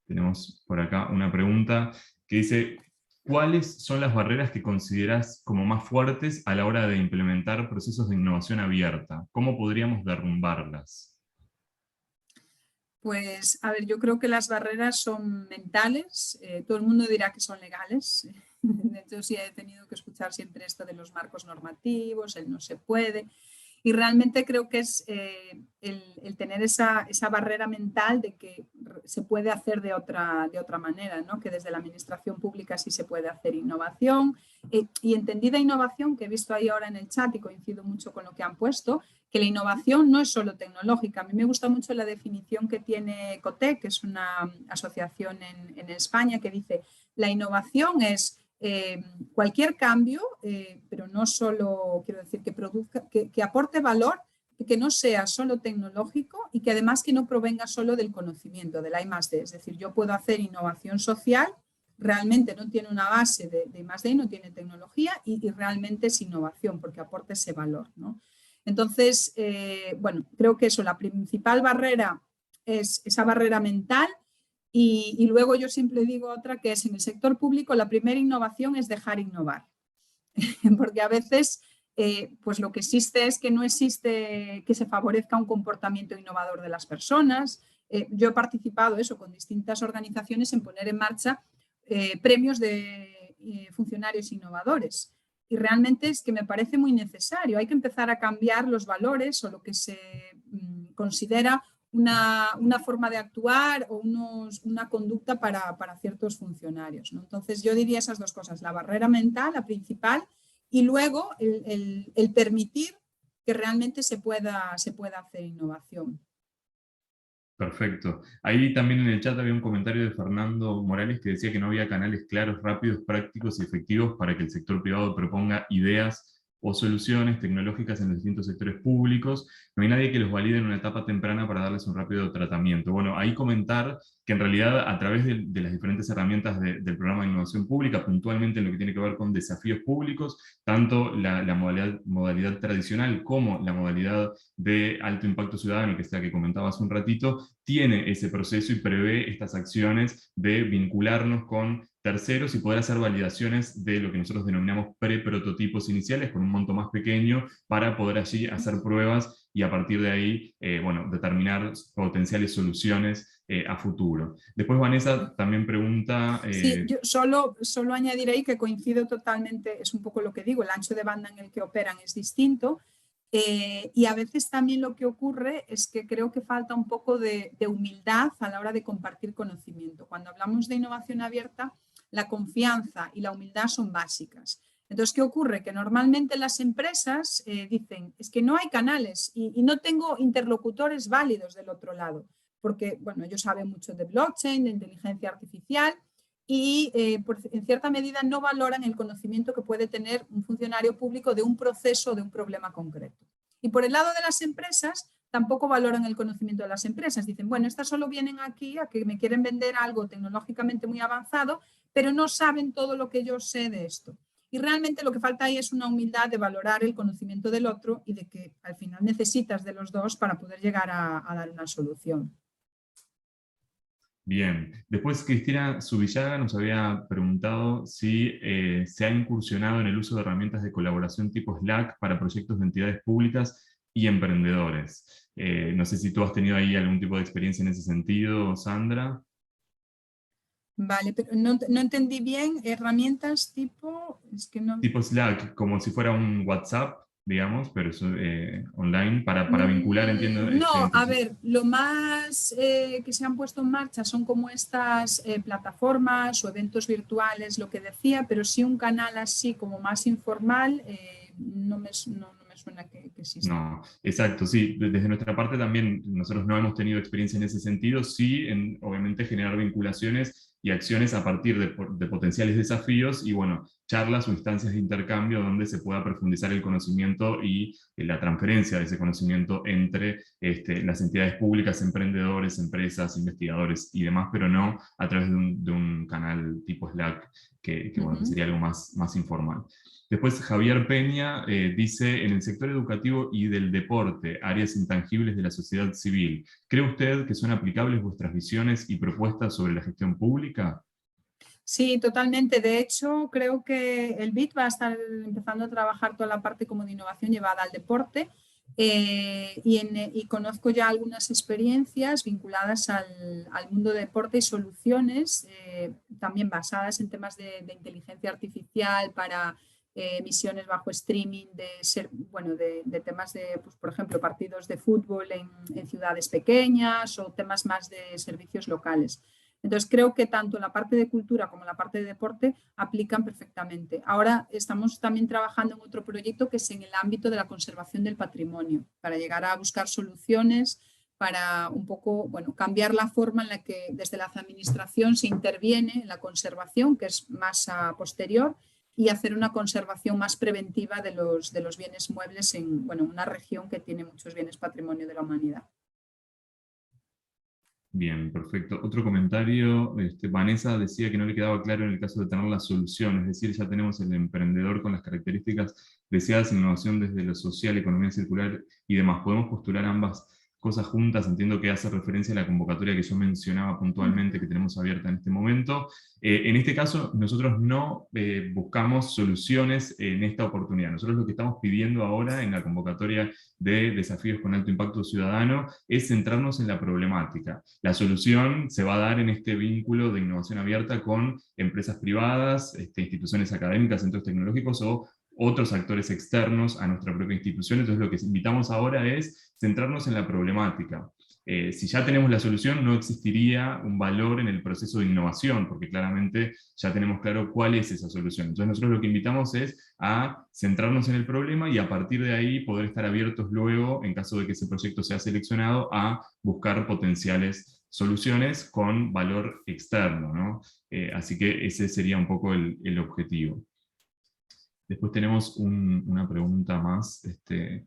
[SPEAKER 1] Tenemos por acá una pregunta que dice: ¿cuáles son las barreras que consideras como más fuertes a la hora de implementar procesos de innovación abierta? ¿Cómo podríamos derrumbarlas?
[SPEAKER 2] Pues, a ver, yo creo que las barreras son mentales. Todo el mundo dirá que son legales. De hecho, sí he tenido que escuchar siempre esto de los marcos normativos, el no se puede. Y realmente creo que es el tener esa barrera mental de que se puede hacer de otra manera, ¿no? Que desde la administración pública sí se puede hacer innovación. Y entendida innovación, que he visto ahí ahora en el chat y coincido mucho con lo que han puesto, que la innovación no es solo tecnológica. A mí me gusta mucho la definición que tiene COTEC, que es una asociación en España, que dice: la innovación es cualquier cambio, pero no solo, quiero decir, que produzca, que aporte valor, que no sea solo tecnológico y que además que no provenga solo del conocimiento, del I+D. Es decir, yo puedo hacer innovación social, realmente no tiene una base de I+D, no tiene tecnología y realmente es innovación porque aporta ese valor, ¿no? Entonces, bueno, creo que eso, la principal barrera es esa barrera mental. Y luego yo siempre digo otra, que es: en el sector público la primera innovación es dejar innovar, porque a veces pues lo que existe es que no existe que se favorezca un comportamiento innovador de las personas. Yo he participado eso con distintas organizaciones en poner en marcha premios de funcionarios innovadores, y realmente es que me parece muy necesario. Hay que empezar a cambiar los valores o lo que se considera una forma de actuar o una conducta para ciertos funcionarios, ¿no? Entonces yo diría esas dos cosas, la barrera mental, la principal, y luego el permitir que realmente se pueda hacer innovación.
[SPEAKER 1] Perfecto. Ahí también en el chat había un comentario de Fernando Morales que decía que no había canales claros, rápidos, prácticos y efectivos para que el sector privado proponga ideas o soluciones tecnológicas en los distintos sectores públicos. No hay nadie que los valide en una etapa temprana para darles un rápido tratamiento. Bueno, ahí comentar que en realidad a través de las diferentes herramientas del programa de innovación pública, puntualmente en lo que tiene que ver con desafíos públicos, tanto la modalidad tradicional como la modalidad de alto impacto ciudadano, que es la que comentaba hace un ratito, tiene ese proceso y prevé estas acciones de vincularnos con terceros y poder hacer validaciones de lo que nosotros denominamos pre-prototipos iniciales con un monto más pequeño para poder allí hacer pruebas y a partir de ahí, bueno, determinar potenciales soluciones a futuro. Después Vanessa también pregunta...
[SPEAKER 2] Sí, yo solo añadir ahí que coincido totalmente, es un poco lo que digo, el ancho de banda en el que operan es distinto. Y a veces también lo que ocurre es que creo que falta un poco de humildad a la hora de compartir conocimiento. Cuando hablamos de innovación abierta, la confianza y la humildad son básicas. Entonces, ¿qué ocurre? Que normalmente las empresas dicen, es que no hay canales y no tengo interlocutores válidos del otro lado, porque, bueno, ellos saben mucho de blockchain, de inteligencia artificial, y en cierta medida no valoran el conocimiento que puede tener un funcionario público de un proceso o de un problema concreto. Y por el lado de las empresas, tampoco valoran el conocimiento de las empresas. Dicen, bueno, estas solo vienen aquí a que me quieren vender algo tecnológicamente muy avanzado, pero no saben todo lo que yo sé de esto. Y realmente lo que falta ahí es una humildad de valorar el conocimiento del otro y de que al final necesitas de los dos para poder llegar a dar una solución.
[SPEAKER 1] Bien, después Cristina Subillaga nos había preguntado si se ha incursionado en el uso de herramientas de colaboración tipo Slack para proyectos de entidades públicas y emprendedores. No sé si tú has tenido ahí algún tipo de experiencia en ese sentido, Sandra.
[SPEAKER 2] Vale, pero no entendí bien, herramientas tipo, es que no...
[SPEAKER 1] Tipo Slack, como si fuera un WhatsApp, digamos, pero eso, online, para vincular, entiendo.
[SPEAKER 2] No, a ver, lo más que se han puesto en marcha son como estas plataformas o eventos virtuales, lo que decía, pero sí un canal así como más informal, no me suena que exista.
[SPEAKER 1] No, exacto, sí. Desde nuestra parte también nosotros no hemos tenido experiencia en ese sentido, sí, en obviamente generar vinculaciones y acciones a partir de potenciales desafíos y bueno, charlas o instancias de intercambio donde se pueda profundizar el conocimiento y la transferencia de ese conocimiento entre las entidades públicas, emprendedores, empresas, investigadores y demás, pero no a través de un canal tipo Slack, bueno, que sería algo más informal. Después Javier Peña dice, en el sector educativo y del deporte, áreas intangibles de la sociedad civil, ¿cree usted que son aplicables vuestras visiones y propuestas sobre la gestión pública?
[SPEAKER 2] Sí, totalmente. De hecho, creo que el BIT va a estar empezando a trabajar toda la parte como de innovación llevada al deporte y conozco ya algunas experiencias vinculadas al mundo de deporte y soluciones también basadas en temas de inteligencia artificial para misiones bajo streaming de temas de, pues, por ejemplo, partidos de fútbol en ciudades pequeñas o temas más de servicios locales. Entonces creo que tanto la parte de cultura como la parte de deporte aplican perfectamente. Ahora estamos también trabajando en otro proyecto que es en el ámbito de la conservación del patrimonio, para llegar a buscar soluciones para un poco, bueno, cambiar la forma en la que desde la administración se interviene en la conservación, que es más a posterior, y hacer una conservación más preventiva de los bienes muebles en, bueno, una región que tiene muchos bienes patrimonio de la humanidad.
[SPEAKER 1] Bien, perfecto. Otro comentario, Vanessa decía que no le quedaba claro en el caso de tener la solución, es decir, ya tenemos el emprendedor con las características deseadas, innovación desde lo social, economía circular y demás. ¿Podemos postular ambas cosas juntas? Entiendo que hace referencia a la convocatoria que yo mencionaba puntualmente que tenemos abierta en este momento. En este caso, nosotros no buscamos soluciones en esta oportunidad. Nosotros lo que estamos pidiendo ahora en la convocatoria de desafíos con alto impacto ciudadano es centrarnos en la problemática. La solución se va a dar en este vínculo de innovación abierta con empresas privadas, instituciones académicas, centros tecnológicos o otros actores externos a nuestra propia institución. Entonces lo que invitamos ahora es centrarnos en la problemática. Si ya tenemos la solución, no existiría un valor en el proceso de innovación, porque claramente ya tenemos claro cuál es esa solución. Entonces nosotros lo que invitamos es a centrarnos en el problema y a partir de ahí poder estar abiertos luego, en caso de que ese proyecto sea seleccionado, a buscar potenciales soluciones con valor externo, ¿no? Así que ese sería un poco el objetivo. Después tenemos una pregunta más que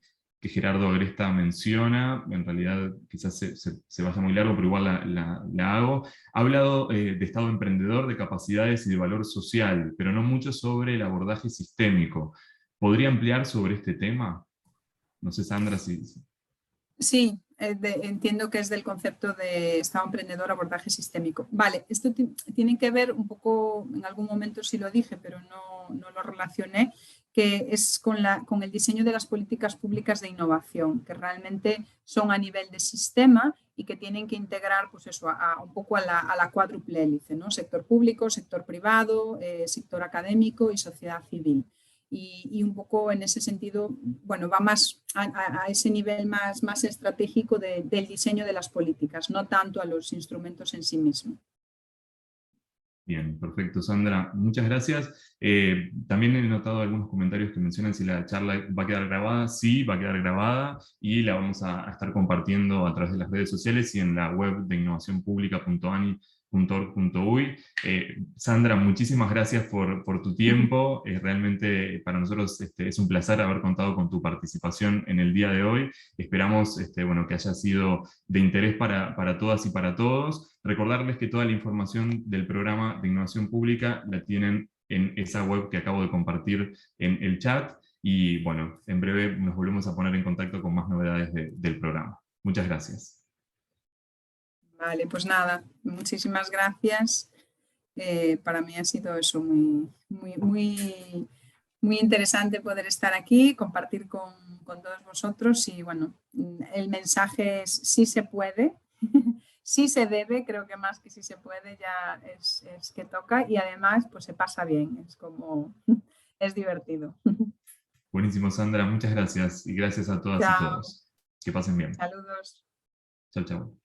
[SPEAKER 1] Gerardo Agresta menciona, en realidad quizás se vaya muy largo, pero igual la hago. Ha hablado de Estado emprendedor, de capacidades y de valor social, pero no mucho sobre el abordaje sistémico. ¿Podría ampliar sobre este tema? No sé, Sandra, si...
[SPEAKER 2] Sí, entiendo que es del concepto de Estado emprendedor, abordaje sistémico. Vale, esto tiene que ver un poco, en algún momento sí lo dije, pero no lo relacioné, que es con el diseño de las políticas públicas de innovación, que realmente son a nivel de sistema y que tienen que integrar pues eso, un poco a la cuádruple hélice, ¿no? Sector público, sector privado, sector académico y sociedad civil. Y un poco en ese sentido, bueno, va más a ese nivel más estratégico del diseño de las políticas, no tanto a los instrumentos en sí mismos.
[SPEAKER 1] Bien, perfecto, Sandra. Muchas gracias. También he notado algunos comentarios que mencionan si la charla va a quedar grabada. Sí, va a quedar grabada y la vamos a estar compartiendo a través de las redes sociales y en la web de innovacionpublica.ani.org.uy. Sandra, muchísimas gracias por tu tiempo. Realmente para nosotros es un placer haber contado con tu participación en el día de hoy. Esperamos bueno, que haya sido de interés para todas y para todos. Recordarles que toda la información del programa de innovación pública la tienen en esa web que acabo de compartir en el chat y bueno, en breve nos volvemos a poner en contacto con más novedades del programa. Muchas gracias.
[SPEAKER 2] Vale, pues nada, muchísimas gracias. Para mí ha sido eso muy interesante poder estar aquí, compartir con todos vosotros y bueno, el mensaje es sí se puede, sí se debe, creo que más que sí se puede ya es que toca y además pues se pasa bien, es como, es divertido.
[SPEAKER 1] Buenísimo, Sandra, muchas gracias y gracias a todas y
[SPEAKER 2] Chao,
[SPEAKER 1] todos. Que pasen bien.
[SPEAKER 2] saludos.
[SPEAKER 1] Chao, chao.